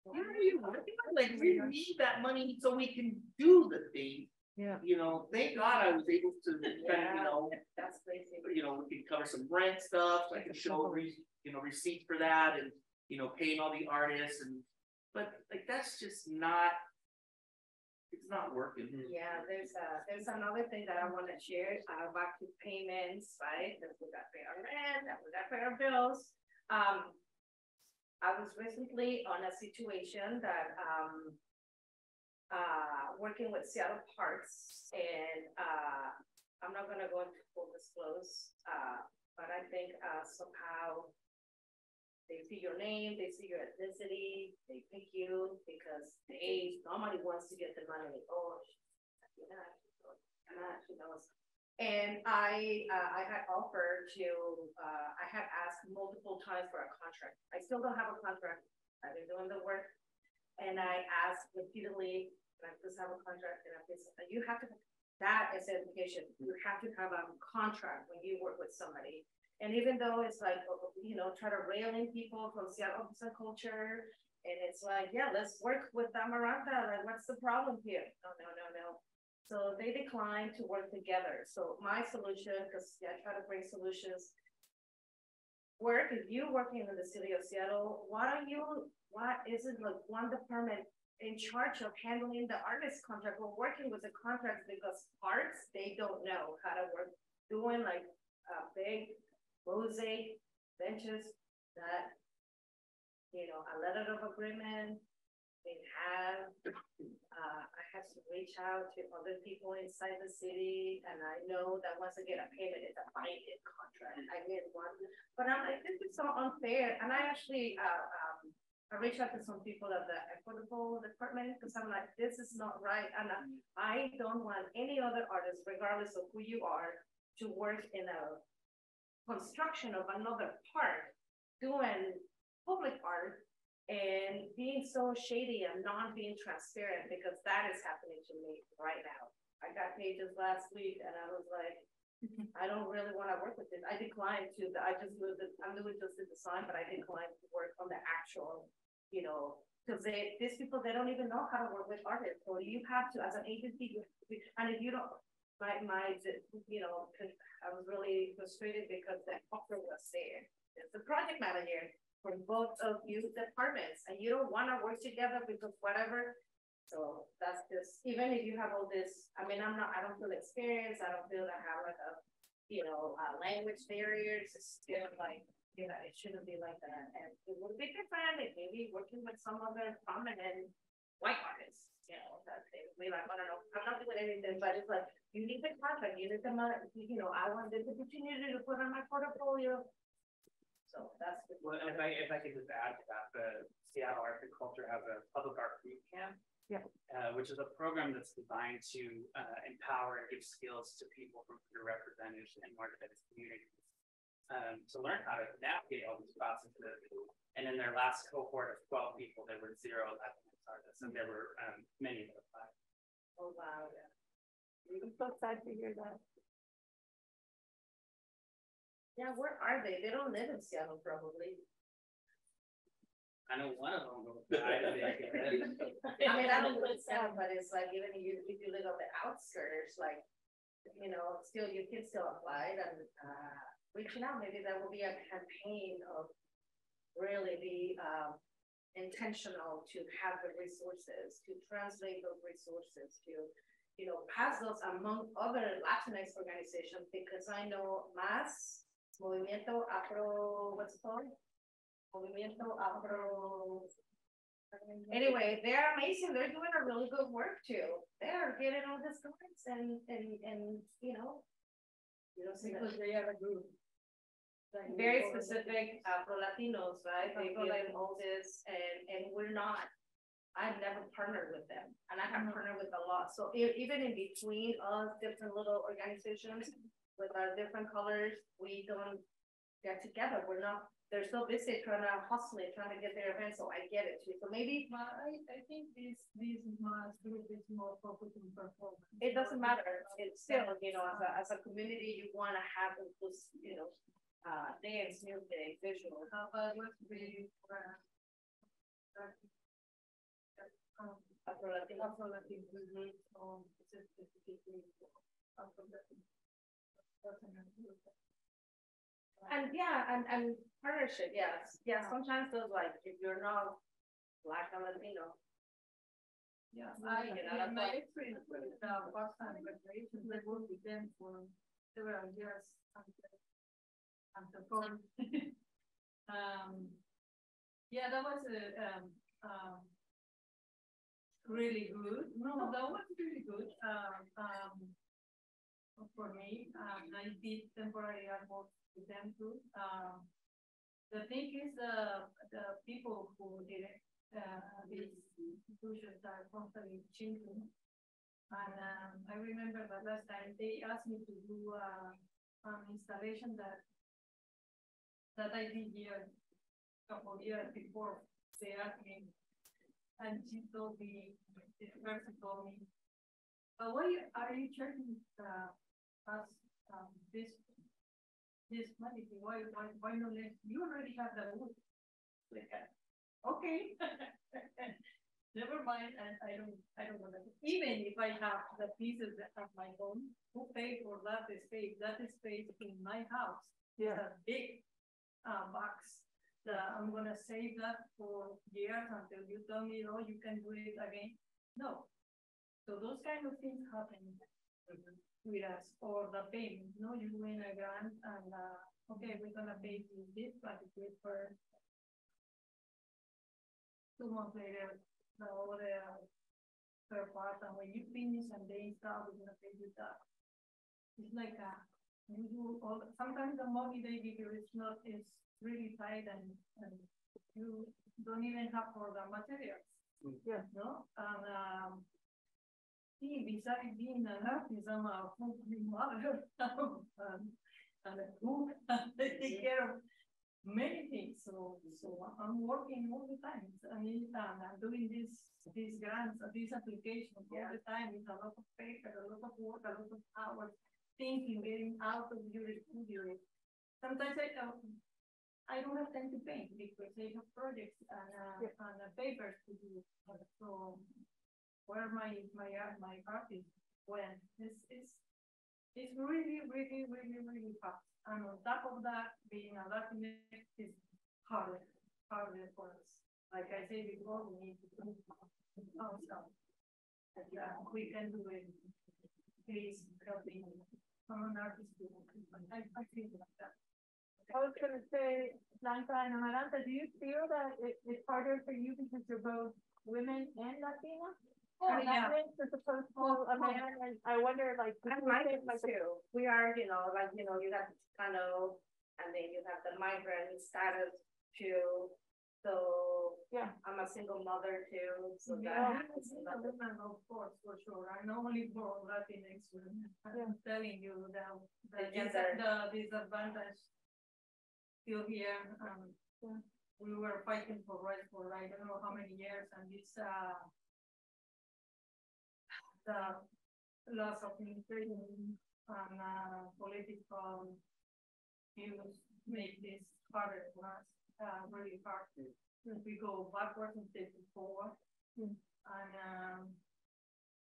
where are you? We need that money so we can do the thing. Yeah. Thank God I was able to spend, that's basic. We can cover some rent stuff. So I can show receipt for that and paying all the artists but that's just not, it's not working. Yeah, there's another thing that I want to share, back to payments, right? That we got to pay our rent, that we got to pay our bills. I was recently on a situation that, working with Seattle Parks, and, I'm not gonna go into full disclose, but I think, somehow they see your name, they see your ethnicity, they pick you because nobody wants to get the money. Oh, she knows. And I had offered to, I had asked multiple times for a contract. I still don't have a contract. I've been doing the work. And I asked repeatedly, can I please have a contract? And I please, you have to, that is education. You have to have a contract when you work with somebody. And even though it's like, you know, try to rail in people from Seattle culture, and it's like, yeah, let's work with Amaranta. Like, what's the problem here? No. So they declined to work together. So my solution, because I try to bring solutions, if you're working in the city of Seattle, what isn't like one department in charge of handling the artist contract? We're working with the contracts because arts, they don't know how to work, doing like big mosaic benches that, you know, a letter of agreement, they have, I have to reach out to other people inside the city, and I know that once I get a payment, it's a binding contract. I get one, but I'm like, this is so unfair. And I actually, I reached out to some people at the equitable department because I'm like, this is not right. And I don't want any other artist, regardless of who you are, to work in a construction of another park, doing public art, and being so shady and not being transparent, because that is happening to me right now. I got pages last week and I was like, I don't really want to work with this. I declined to, I'm doing just the design, but I declined to work on the actual, you know, because these people, they don't even know how to work with artists. So you have to, as an agency, and if you don't, you know, I was really frustrated because the offer was there. It's the project manager for both of you departments, and you don't want to work together because whatever. So that's just, even if you have all this, I mean, I don't feel experienced. I don't feel I have like a, you know, language barriers. It's still like, you know, it shouldn't be like that. And it would be different if maybe working with some other prominent white artists, you know, that they would be like, I don't know, I'm not doing anything, but it's like, you need the contract, you need the money, you know, I want this opportunity to put on my portfolio. So that's the. Well, if I could just add to that, the Seattle Art and Culture has a public art boot camp, which is a program that's designed to empower and give skills to people from underrepresented and marginalized communities to learn how to navigate all these processes. And in their last cohort of 12 people, there were 0 Latine artists, and there were many that applied. Oh wow! I'm so sad to hear that. Yeah, where are they? They don't live in Seattle, probably. I know one of them died. I mean, I don't live in Seattle, but it's like, even if you live on the outskirts, like, you know, still, you can still apply and reaching out. Maybe that will be a campaign of really be intentional to have the resources, to translate those resources, to, you know, pass those among other Latinx organizations, because I know Movimiento Afro, what's it called? Movimiento Afro. Anyway, they're amazing. They're doing a really good work too. They're getting all this grants and you know see Because they are a group. very specific Afro Latinos, right? They give them all this, and we're not. I've never partnered with them, and I have partnered with a lot. So even in between us, different little organizations with our different colors, we don't get together. We're not. They're so busy trying to hustle it, trying to get their events. So I get it too. So maybe I think this group is more focused on performance. it doesn't matter. It's still, you know, as a community, you want to have those, you know, dance, music, visual. Let's be And yeah, and partnership, yes. Yeah, sometimes those, like, if you're not Black or Latino, Yeah, that's my why- experience with part-time recreation, I worked with them for several years after COVID. Yeah, that was really good. No, that was really good. For me, I did temporary work with them too. The thing is, the people who did it, these institutions are constantly changing. And I remember the last time they asked me to do an installation that I did here a couple of years before they asked me. And she told me, this person told me, why are you charging us this money? Why not let you already have the wood? Like, okay. Never mind, and I don't want to. Even if I have the pieces of my own, who pay for that space? That is space in my house. Yeah. It's a big box. I'm gonna save that for years until you tell me, oh, you can do it again. No. So those kind of things happen with us, or the payment. No, you win a grant and okay, we're gonna pay you this, but it's for 2 months later, the other third part, and when you finish and they install, we're gonna pay you that. It's like you do all. Sometimes the money they give you is really tight, and you don't even have for the materials. Yeah, no, and besides being an artist, I'm a full-time mother, and a cook, I take care of many things. So I'm working all the time. I mean, I'm doing these grants, these applications all the time. It's a lot of paper, a lot of work, a lot of hours thinking, getting out of your studio. Sometimes I don't have time to paint because I have projects and papers to do. So where my art is when it's really, really, really, really fast. And on top of that, being a Latine is harder for us. Like I said before, we need to do ourselves. We can do it. Please help me. I'm an artist. I feel like that. I was going to say, Blanca and Amaranta, do you feel that it's harder for you because you're both women and Latina? Oh, yeah. As opposed to a man, and I wonder, like, that's my thing too. We are, you got Chicano, and then you have the migrant status too. So yeah, I'm a single mother too. So yeah, of course, for sure. I know only for Latinx women. I'm telling you that the disadvantage still here. We were fighting for rights for I don't know how many years, and this the loss of immigration and political views make this harder for us, really hard. We go backwards instead of forward. And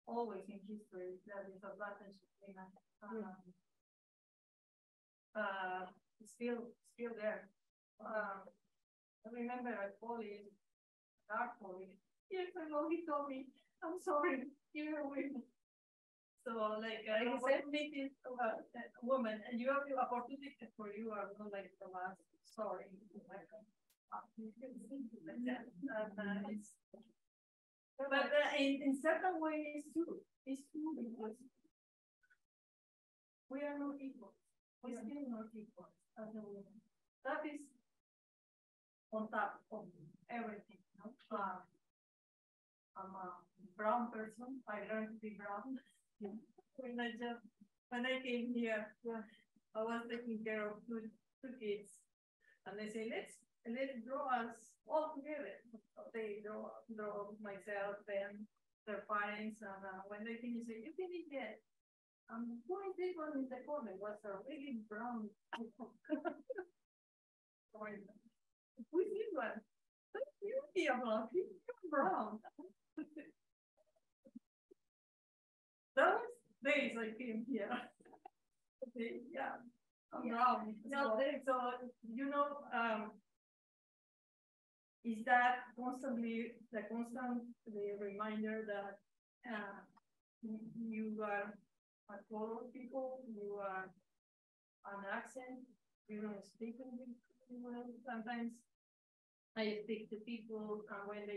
always in history, there is a advantage in still there. I remember a colleague, our colleague, years ago, he told me, I'm sorry, you're a woman. So, like, he said, this is a woman, and you have the opportunity for you are not like the last story. But in certain ways, it's true because we are not equal. We still not equal as a woman. That is on top of everything. No? I'm a brown person. I learned to be brown. When I came here, I was taking care of two kids, and they say let's draw us all together. They draw myself, them, their parents, and when they finish, say you finish yet? Who is this one in the corner? Was a really brown. Who is this one? You're brown. Those days I came here. Okay, yeah, I'm brown. So is that the constant reminder that you are a color people, you are an accent, you don't speak English well. Sometimes I speak to people and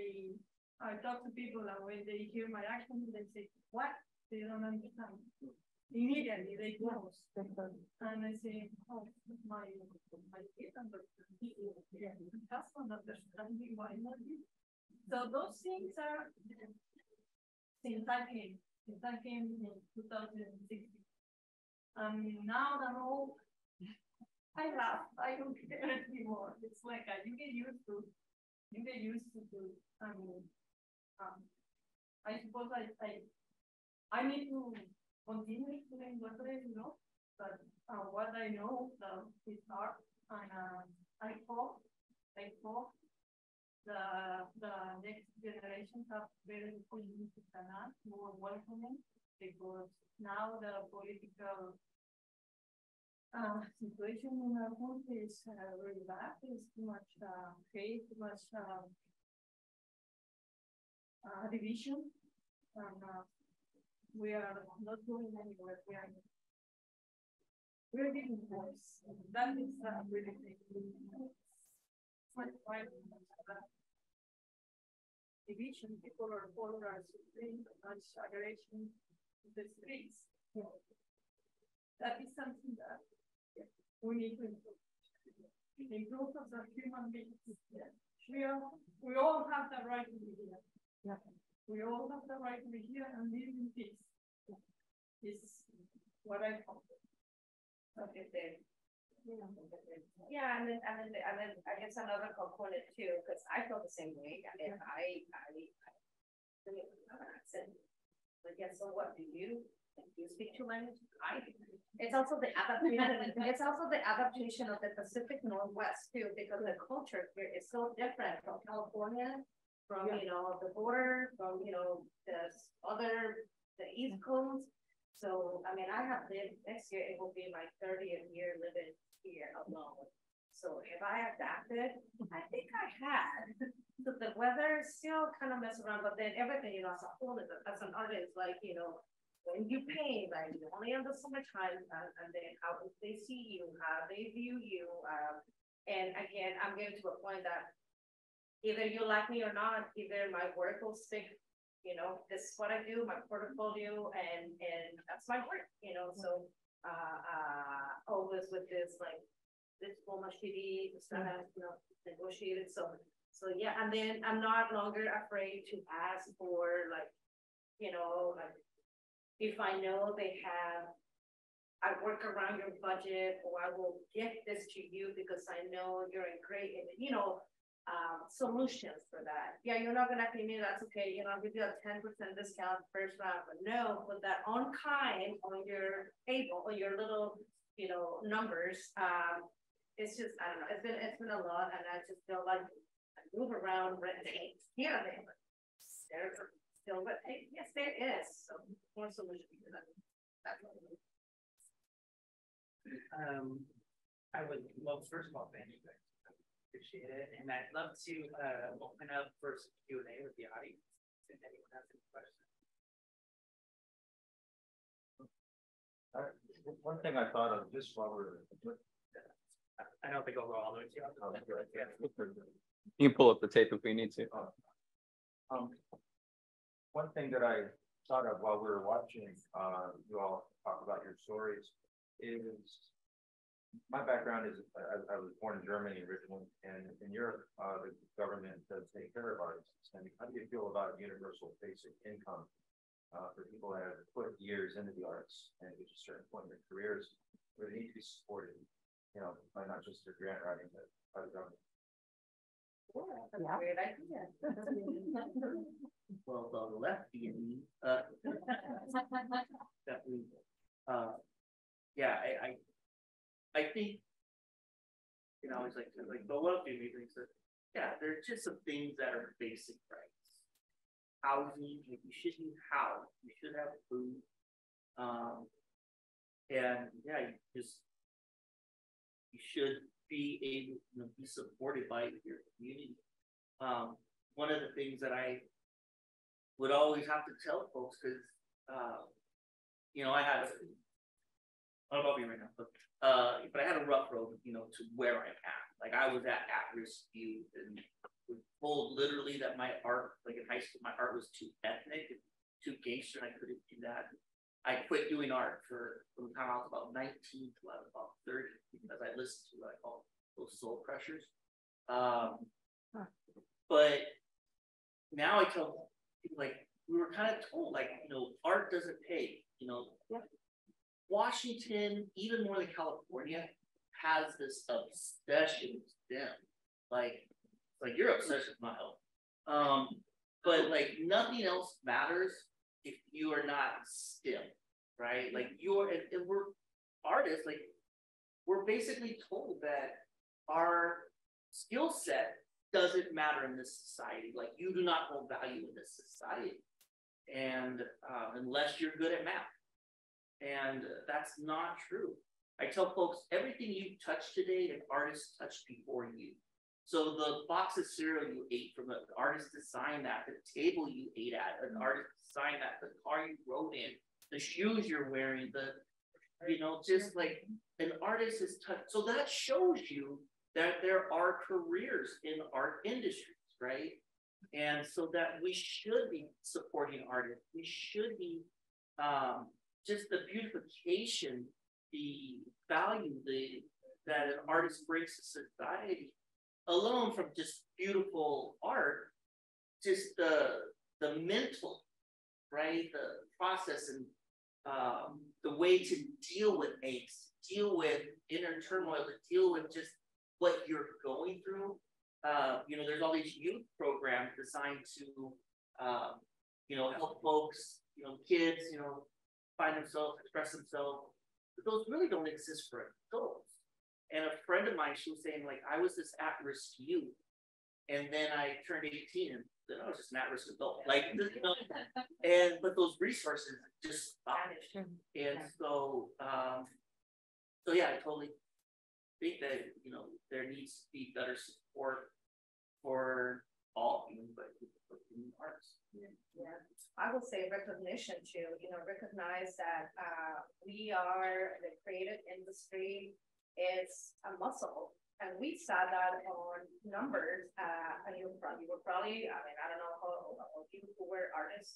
I talk to people and when they hear my accent, they say, what? They don't understand. Immediately they close. And I say, oh, my kids understand. Yeah, that's not understanding why not you. So those things are since I came in 2016. Now that all I laugh, I don't care anymore. It's like you get used to I suppose I need to continue doing what I know, but what I know is art, and I hope the next generation have very optimistic and more welcoming, because now the political situation in our country is really bad. There's too much hate, too much division, and we are not going anywhere. We're getting worse. That is really big. Division, people are polarized, much aggression in the streets. That is something that we need to improve. Improve as a human beings. We all have the right to be here. Yeah. We all have the right to be here and live in peace. This is what I hope. Okay, then. Yeah, and then I guess another component too, because I feel the same way. I mean, I said, again, so what do you speak two languages? It's also the adaptation. It's also the adaptation of the Pacific Northwest too, because the culture here is so different from California, from the border, from the East Coast. So I mean, I have lived, next year it will be my 30th year living here alone. So if I adapted, I think I had. So the weather still kind of mess around, but then everything, as a whole, as an artist, like, when you paint, like, you only have so much time, and then how they see you, how they view you. And again, I'm getting to a point that either you like me or not, either my work will stick, this is what I do, my portfolio, and that's my work, so always with this, like, this formal TV, this that has, negotiated. So yeah, and then I'm not longer afraid to ask for, like, like, if I know I work around your budget, or I will get this to you because I know you're in great, solutions for that. Yeah, you're not gonna pay me, that's okay. I'll give you a 10% discount first round, but no, put that on kind on your table or your little, numbers. It's just, I don't know. It's been a lot, and I just feel like I move around red tape here and there. There's still, but yes, there is. So more solutions to that. That's what I would, well, first of all, thank you guys. Appreciate it, and I'd love to open up for some Q&A with the audience. If anyone has any questions. One thing I thought of just while we're, I don't think I'll go all the way to You can pull up the tape if we need to. one thing that I thought of while we were watching you all talk about your stories is, my background is I was born in Germany originally, and in Europe, the government does take care of artists. And how do you feel about universal basic income for people that have put years into the arts and reach a certain point in their careers where they need to be supported, by not just their grant writing, but by the government? that's a great idea. Well, the left degree, definitely, yeah, I think, it's like the left degree thinks that, yeah, there's just some things that are basic rights. Housing, you should need housed, you should have food, and yeah, you should be able to be supported by your community. one of the things that I would always have to tell folks, because, you know, I don't know about me right now, but I had a rough road, you know, to where I'm at. Like I was at risk youth and was told literally that my art, like in high school, my art was too ethnic and too gangster, and I couldn't do that. I quit doing art from the time I was about 19 to I was about 30 because I listened to what I call those soul crushers. But now I tell people, like, we were kind of told, like, you know, art doesn't pay, you know. Yeah. Washington, even more than California, has this obsession with STEM. Like your obsession is not helping. But like nothing else matters if you are not STEM, right? Like and we're artists, like we're basically told that our skill set doesn't matter in this society. Like you do not hold value in this society, and unless you're good at math, and that's not true. I tell folks everything you touch today, an artist touched before you. So the box of cereal you ate from, an artist designed that. The table you ate at, an artist designed that. The car you rode in, the shoes you're wearing, you know, just like an artist is touched. So that shows you that there are careers in art industries, right? And so that we should be supporting artists. We should be just the beautification, the value that an artist brings to society, alone from just beautiful art, just the mental, right? The process and the way to deal with angst, deal with inner turmoil, to deal with just what you're going through. You know, there's all these youth programs designed to, you know, help folks, you know, kids, you know, find themselves, express themselves. But those really don't exist for adults. And a friend of mine, she was saying, like, I was this at-risk youth, and then I turned 18, and then I was just an at-risk adult. Like, you know, but those resources just vanished. And so yeah, I totally think that, you know, there needs to be better support for all humans, but in arts. Yeah, I will say recognition too, you know, recognize that we are the creative industry. It's a muscle, and we saw that on numbers. And you were probably, I mean, I don't know how you who were artists,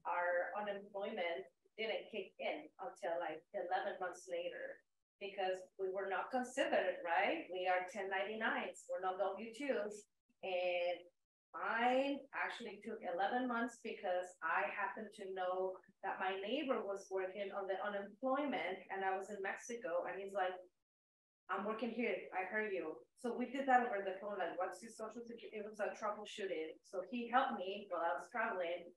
our unemployment didn't kick in until like 11 months later, because we were not considered, right? We are 1099s, we're not W-2s, and mine actually took 11 months because I happened to know that my neighbor was working on the unemployment, and I was in Mexico, and he's like, I'm working here, I heard you. So we did that over the phone, like, what's your social security? It was a troubleshooting. So he helped me while I was traveling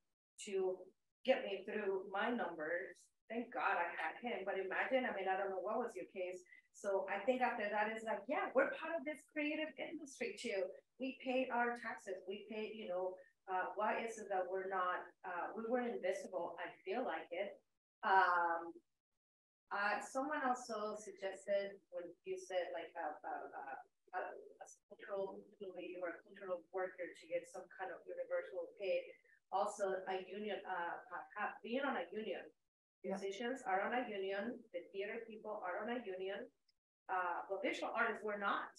to get me through my numbers. Thank God I had him, but imagine, I mean, I don't know what was your case. So I think after that is like, yeah, we're part of this creative industry too. We pay our taxes, we pay, you know, why is it that we're not, we were invisible? I feel like it. Someone also suggested when you said like a cultural employee or a cultural worker to get some kind of universal pay. Also a union, being on a union. Musicians are on a union, the theater people are on a union, but visual artists were not.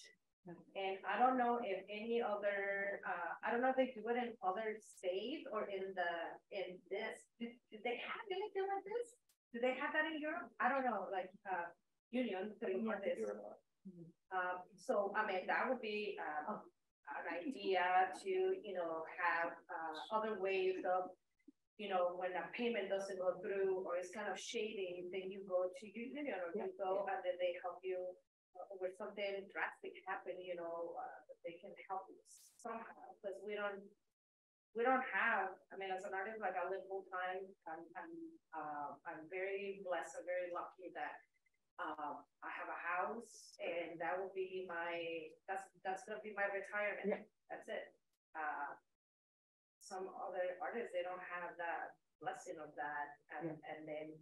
And I don't know if any other, I don't know if they do it in other states or in this. Did they have anything like this? Do they have that in Europe? I don't know, like union doing artists. So I mean, that would be an idea to, you know, have other ways of, you know, when a payment doesn't go through or it's kind of shady, then you go to union or you go and then they help you with something drastic happen, you know, they can help you somehow, because we don't have, I mean, as an artist, like I live full time, I'm very blessed, I'm very lucky that I have a house, and that will be that's gonna be my retirement. Yeah. That's it. Some other artists, they don't have that blessing of that, and then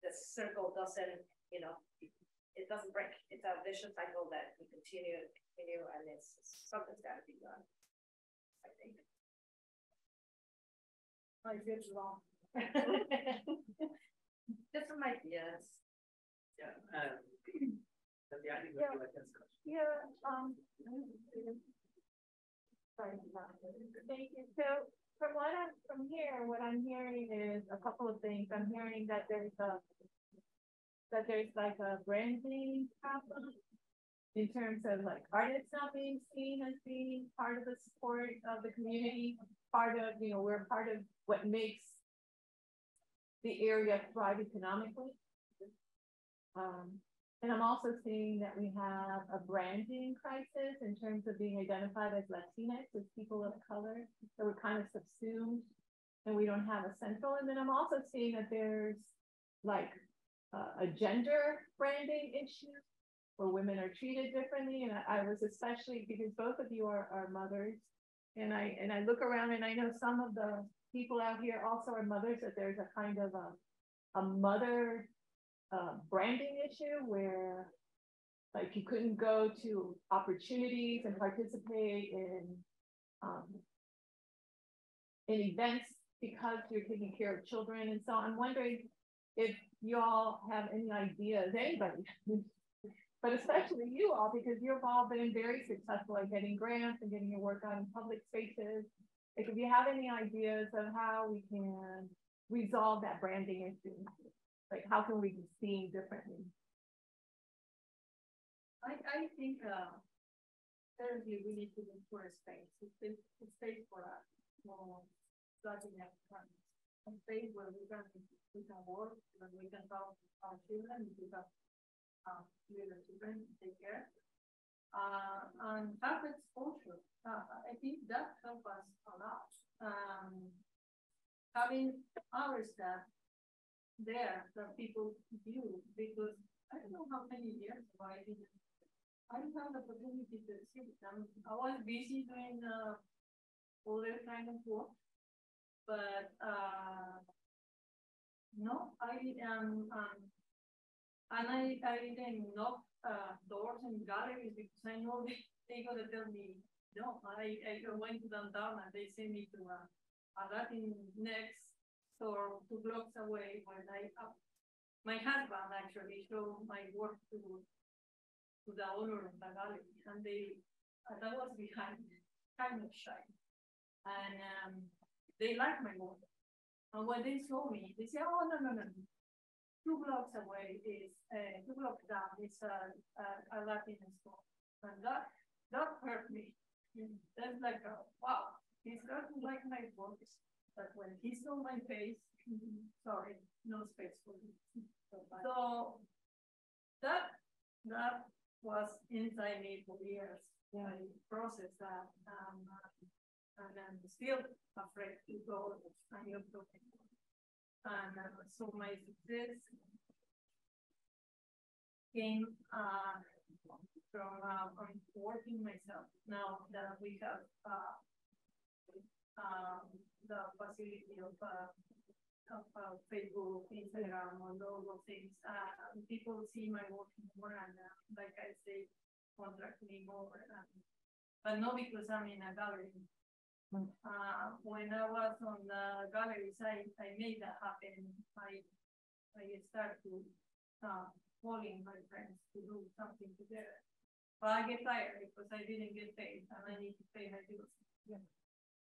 the circle doesn't, you know, it doesn't break. It's a vicious cycle that we continue, and it's something's got to be done. I think. I get wrong. Just some ideas. Yeah. Yeah, I think we'll do like this. Yeah, sorry. Thank you. So from what I'm hearing is a couple of things. I'm hearing that there's like a branding problem in terms of like artists not being seen as being part of the support of the community, part of, we're part of what makes the area thrive economically. And I'm also seeing that we have a branding crisis in terms of being identified as Latinx, as people of color. So we're kind of subsumed and we don't have a central. And then I'm also seeing that there's like a gender branding issue where women are treated differently. And I was especially, because both of you are mothers, and I look around and I know some of the people out here also are mothers, that there's a kind of a mother branding issue where like you couldn't go to opportunities and participate in events because you're taking care of children. And so I'm wondering if you all have any ideas, anybody, but especially you all, because you've all been very successful at getting grants and getting your work out in public spaces. Like if you have any ideas of how we can resolve that branding issue. Like, how can we be seen differently? I think thirdly, we need to look for a space. It's a space for us, more starting at times. A space where we can work, where we can talk to our children, we have little children to take care. And have exposure. I think that helps us a lot. Having our staff there that people view, because I don't know how many years ago I didn't have the opportunity to see them. I was busy doing other kind of work, but no, I am and I didn't knock doors in galleries because I know they're gonna tell me no. I went to downtown and they sent me to a Latine next store 2 blocks away when my husband actually showed my work to the owner of the gallery, and that was behind, kind of shy, and they liked my work. And when they saw me, they said, "Oh no. 2 blocks away is 2 blocks down is a Latine store," and that hurt me. That's like wow, he started to like my work. But when he saw my face, sorry, no space for me. So that was inside me for years. Yeah. I processed that, and I'm still afraid to go and look for it. And so my success came from working myself. Now that we have the facility of Facebook, Instagram, and all those things. People see my work more, and like I say, contract me more. But not because I'm in a gallery. When I was on the galleries, I made that happen. I started to calling my friends to do something together. But I get tired because I didn't get paid, and I need to pay my bills. Yeah.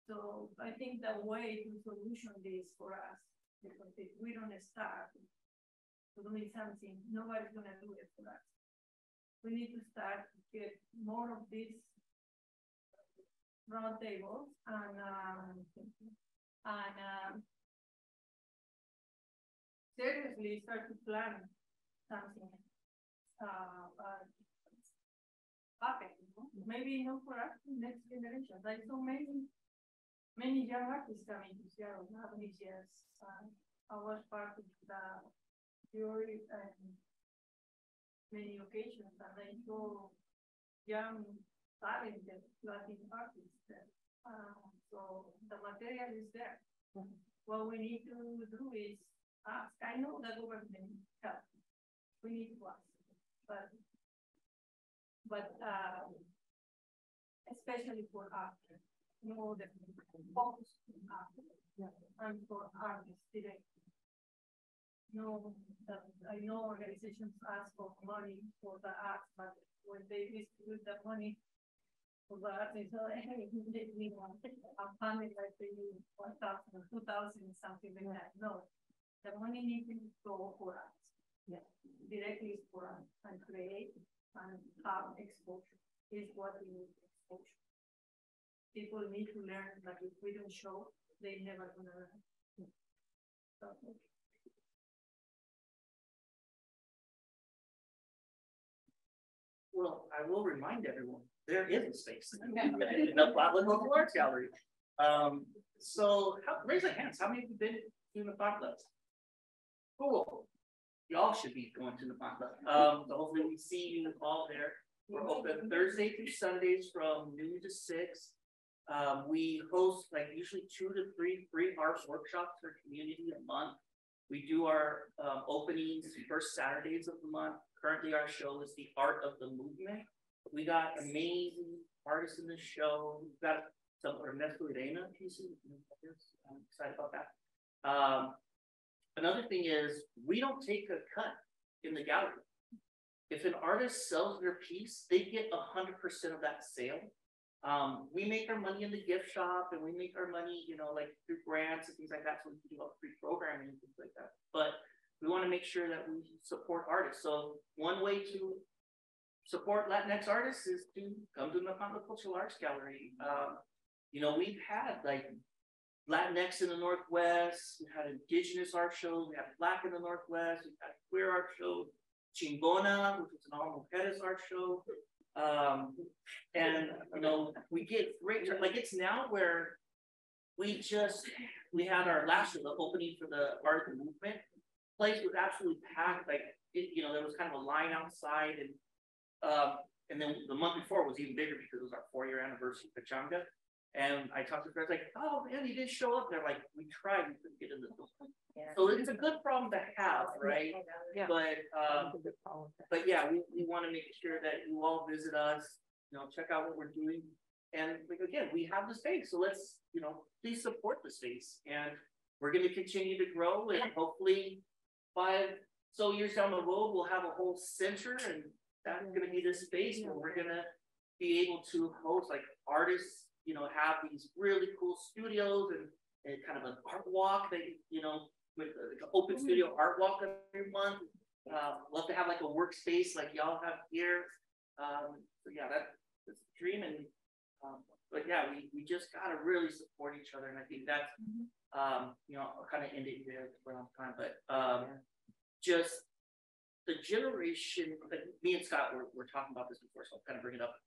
So I think the way to solution this for us, because if we don't start doing something, nobody's gonna do it for us. We need to start to get more of these round tables and seriously start to plan something happen. Maybe not for us, next generation. Like so many young artists coming to Seattle now these years. I was part of the jury and many occasions, and I saw young, talented Latin artists there. So the material is there. What we need to do is ask. I know the government help. We need to ask, but especially for art. know the focus on art. And for artists today. No, I know organizations ask for money for the arts, but when they distribute the money for the arts, they say, hey, we want a funding like they use 1,000 or 2,000, something like that. No, the money needs to go for us. Yeah. Directly for us and create and have exposure is what we need exposure. People need to learn that if we don't show, they never gonna learn. So, Well, I will remind everyone, there is a space in the Flatland Local Arts Gallery. So raise your hands, how many of you been to the Flatland? Cool. Y'all should be going to the Flatland. So hopefully we see you all there. We're open Thursday through Sundays from noon to 6. We host like usually 2 to 3 free arts workshops for community a month. We do our openings first Saturdays of the month. Currently, our show is The Art of the Movement. We got amazing artists in the show. We've got some Ernesto Irena pieces. I'm excited about that. Another thing is we don't take a cut in the gallery. If an artist sells their piece, they get 100% of that sale. We make our money in the gift shop, and we make our money, you know, like through grants and things like that. So we can do free programming and things like that. But we want to make sure that we support artists. So one way to support Latinx artists is to come to the Nepantla Cultural Arts Gallery. You know, we've had like Latinx in the Northwest, we had Indigenous art shows, we had Black in the Northwest, we've had queer art show, Chingona, which is an all mujeres art show. And you know, we get great, like it's now where we had our last show, the opening for the Art of the Movement. Place was absolutely packed, like you know, there was kind of a line outside, and then the month before was even bigger because it was our 4-year anniversary of Pachanga. And I talked to friends like, oh man, you didn't show up. They're like, we tried, we couldn't get in the door. Yeah. So it's a good problem to have, right? Yeah. But yeah, we want to make sure that you all visit us, you know, check out what we're doing. And like, again, we have the space. So let's, you know, please support the space. And we're going to continue to grow, and hopefully 5 so years down the road, we'll have a whole center, and that's going to be the space where we're going to be able to host like artists, you know, have these really cool studios and kind of an art walk that, you know, with like an open studio art walk every month. Love to have like a workspace like y'all have here. So yeah, that's the dream. And but yeah, we just gotta really support each other, and I think that's you know, I'll kind of end it here for a long time, but just the generation, like me and Scott were talking about this before, so I'll kind of bring it up.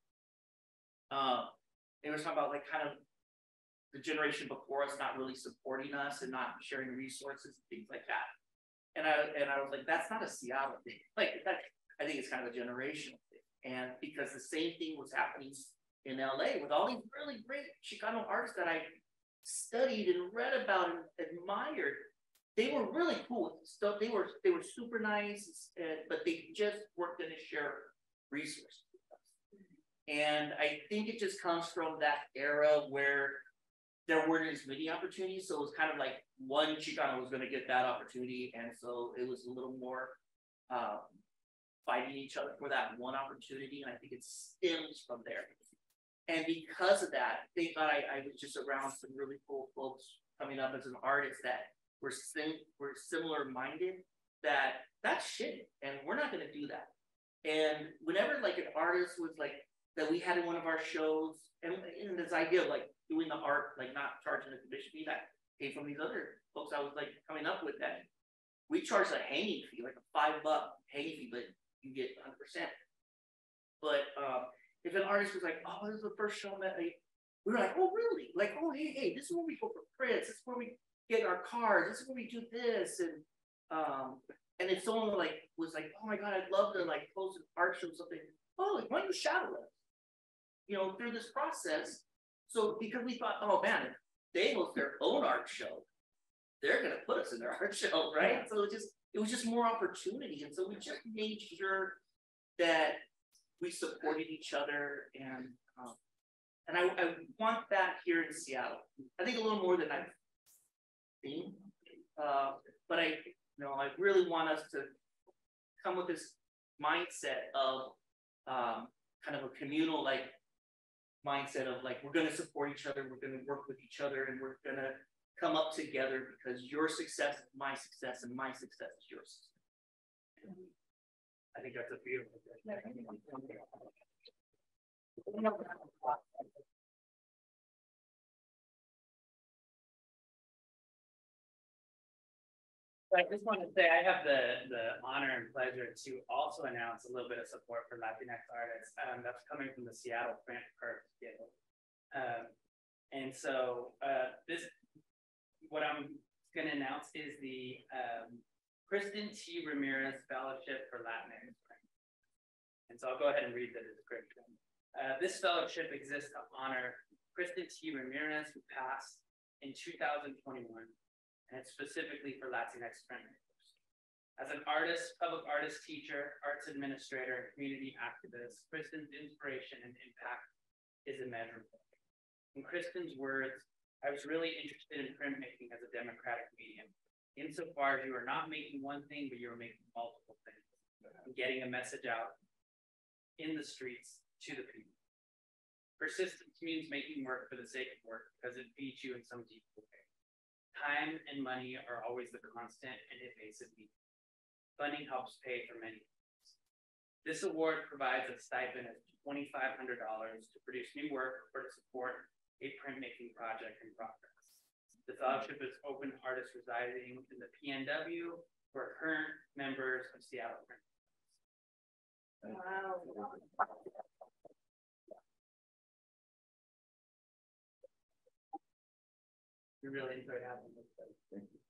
They were talking about like kind of the generation before us not really supporting us and not sharing resources and things like that. And I was like, that's not a Seattle thing. Like that, I think it's kind of a generational thing. And because the same thing was happening in LA with all these really great Chicano artists that I studied and read about and admired. They were really cool with stuff. They were super nice, but they just weren't going to share resources. And I think it just comes from that era where there weren't as many opportunities. So it was kind of like one Chicano was going to get that opportunity. And so it was a little more fighting each other for that one opportunity. And I think it stems from there. And because of that, thank God I was just around some really cool folks coming up as an artist that were similar minded, that's shit. And we're not going to do that. And whenever like an artist was like, that we had in one of our shows, and this idea of like doing the art, like not charging a commission fee, that came from these other folks I was like coming up with, that we charge a hanging fee, like a $5 hanging fee, but you get 100%. But if an artist was like, oh, this is the first show that we were like, oh really? Like, oh hey, this is where we go for prints, this is where we get our cards, this is where we do this, and if someone like was like, oh my God, I'd love to like post an art show or something, oh, why don't you shadow us? You know, through this process. So because we thought, oh man, if they host their own art show, they're gonna put us in their art show, right? So it was just more opportunity. And so we just made sure that we supported each other, and And I want that here in Seattle. I think a little more than I've seen. But I really want us to come with this mindset of kind of a communal mindset of we're going to support each other, we're going to work with each other, and we're going to come up together because your success is my success and my success is your success. I think that's a beautiful thing. I just want to say I have the honor and pleasure to also announce a little bit of support for Latinx artists. That's coming from the Seattle Print Perks Guild. And so what I'm going to announce is the Kristen T. Ramirez Fellowship for Latinx. And so I'll go ahead and read the description. This fellowship exists to honor Kristen T. Ramirez, who passed in 2021. And it's specifically for Latinx printmakers. As an artist, public artist, teacher, arts administrator, community activist, Kristen's inspiration and impact is immeasurable. In Kristen's words, I was really interested in printmaking as a democratic medium, insofar as you are not making one thing, but you are making multiple things, and getting a message out in the streets to the people. Persistence means making work for the sake of work because it feeds you in some deep way. Time and money are always the constant, and it makes it easy. Funding helps pay for many things. This award provides a stipend of $2,500 to produce new work or to support a printmaking project in progress. The fellowship is open to artists residing in the PNW who are current members of Seattle Print. Wow. We really enjoyed having this. Thank you.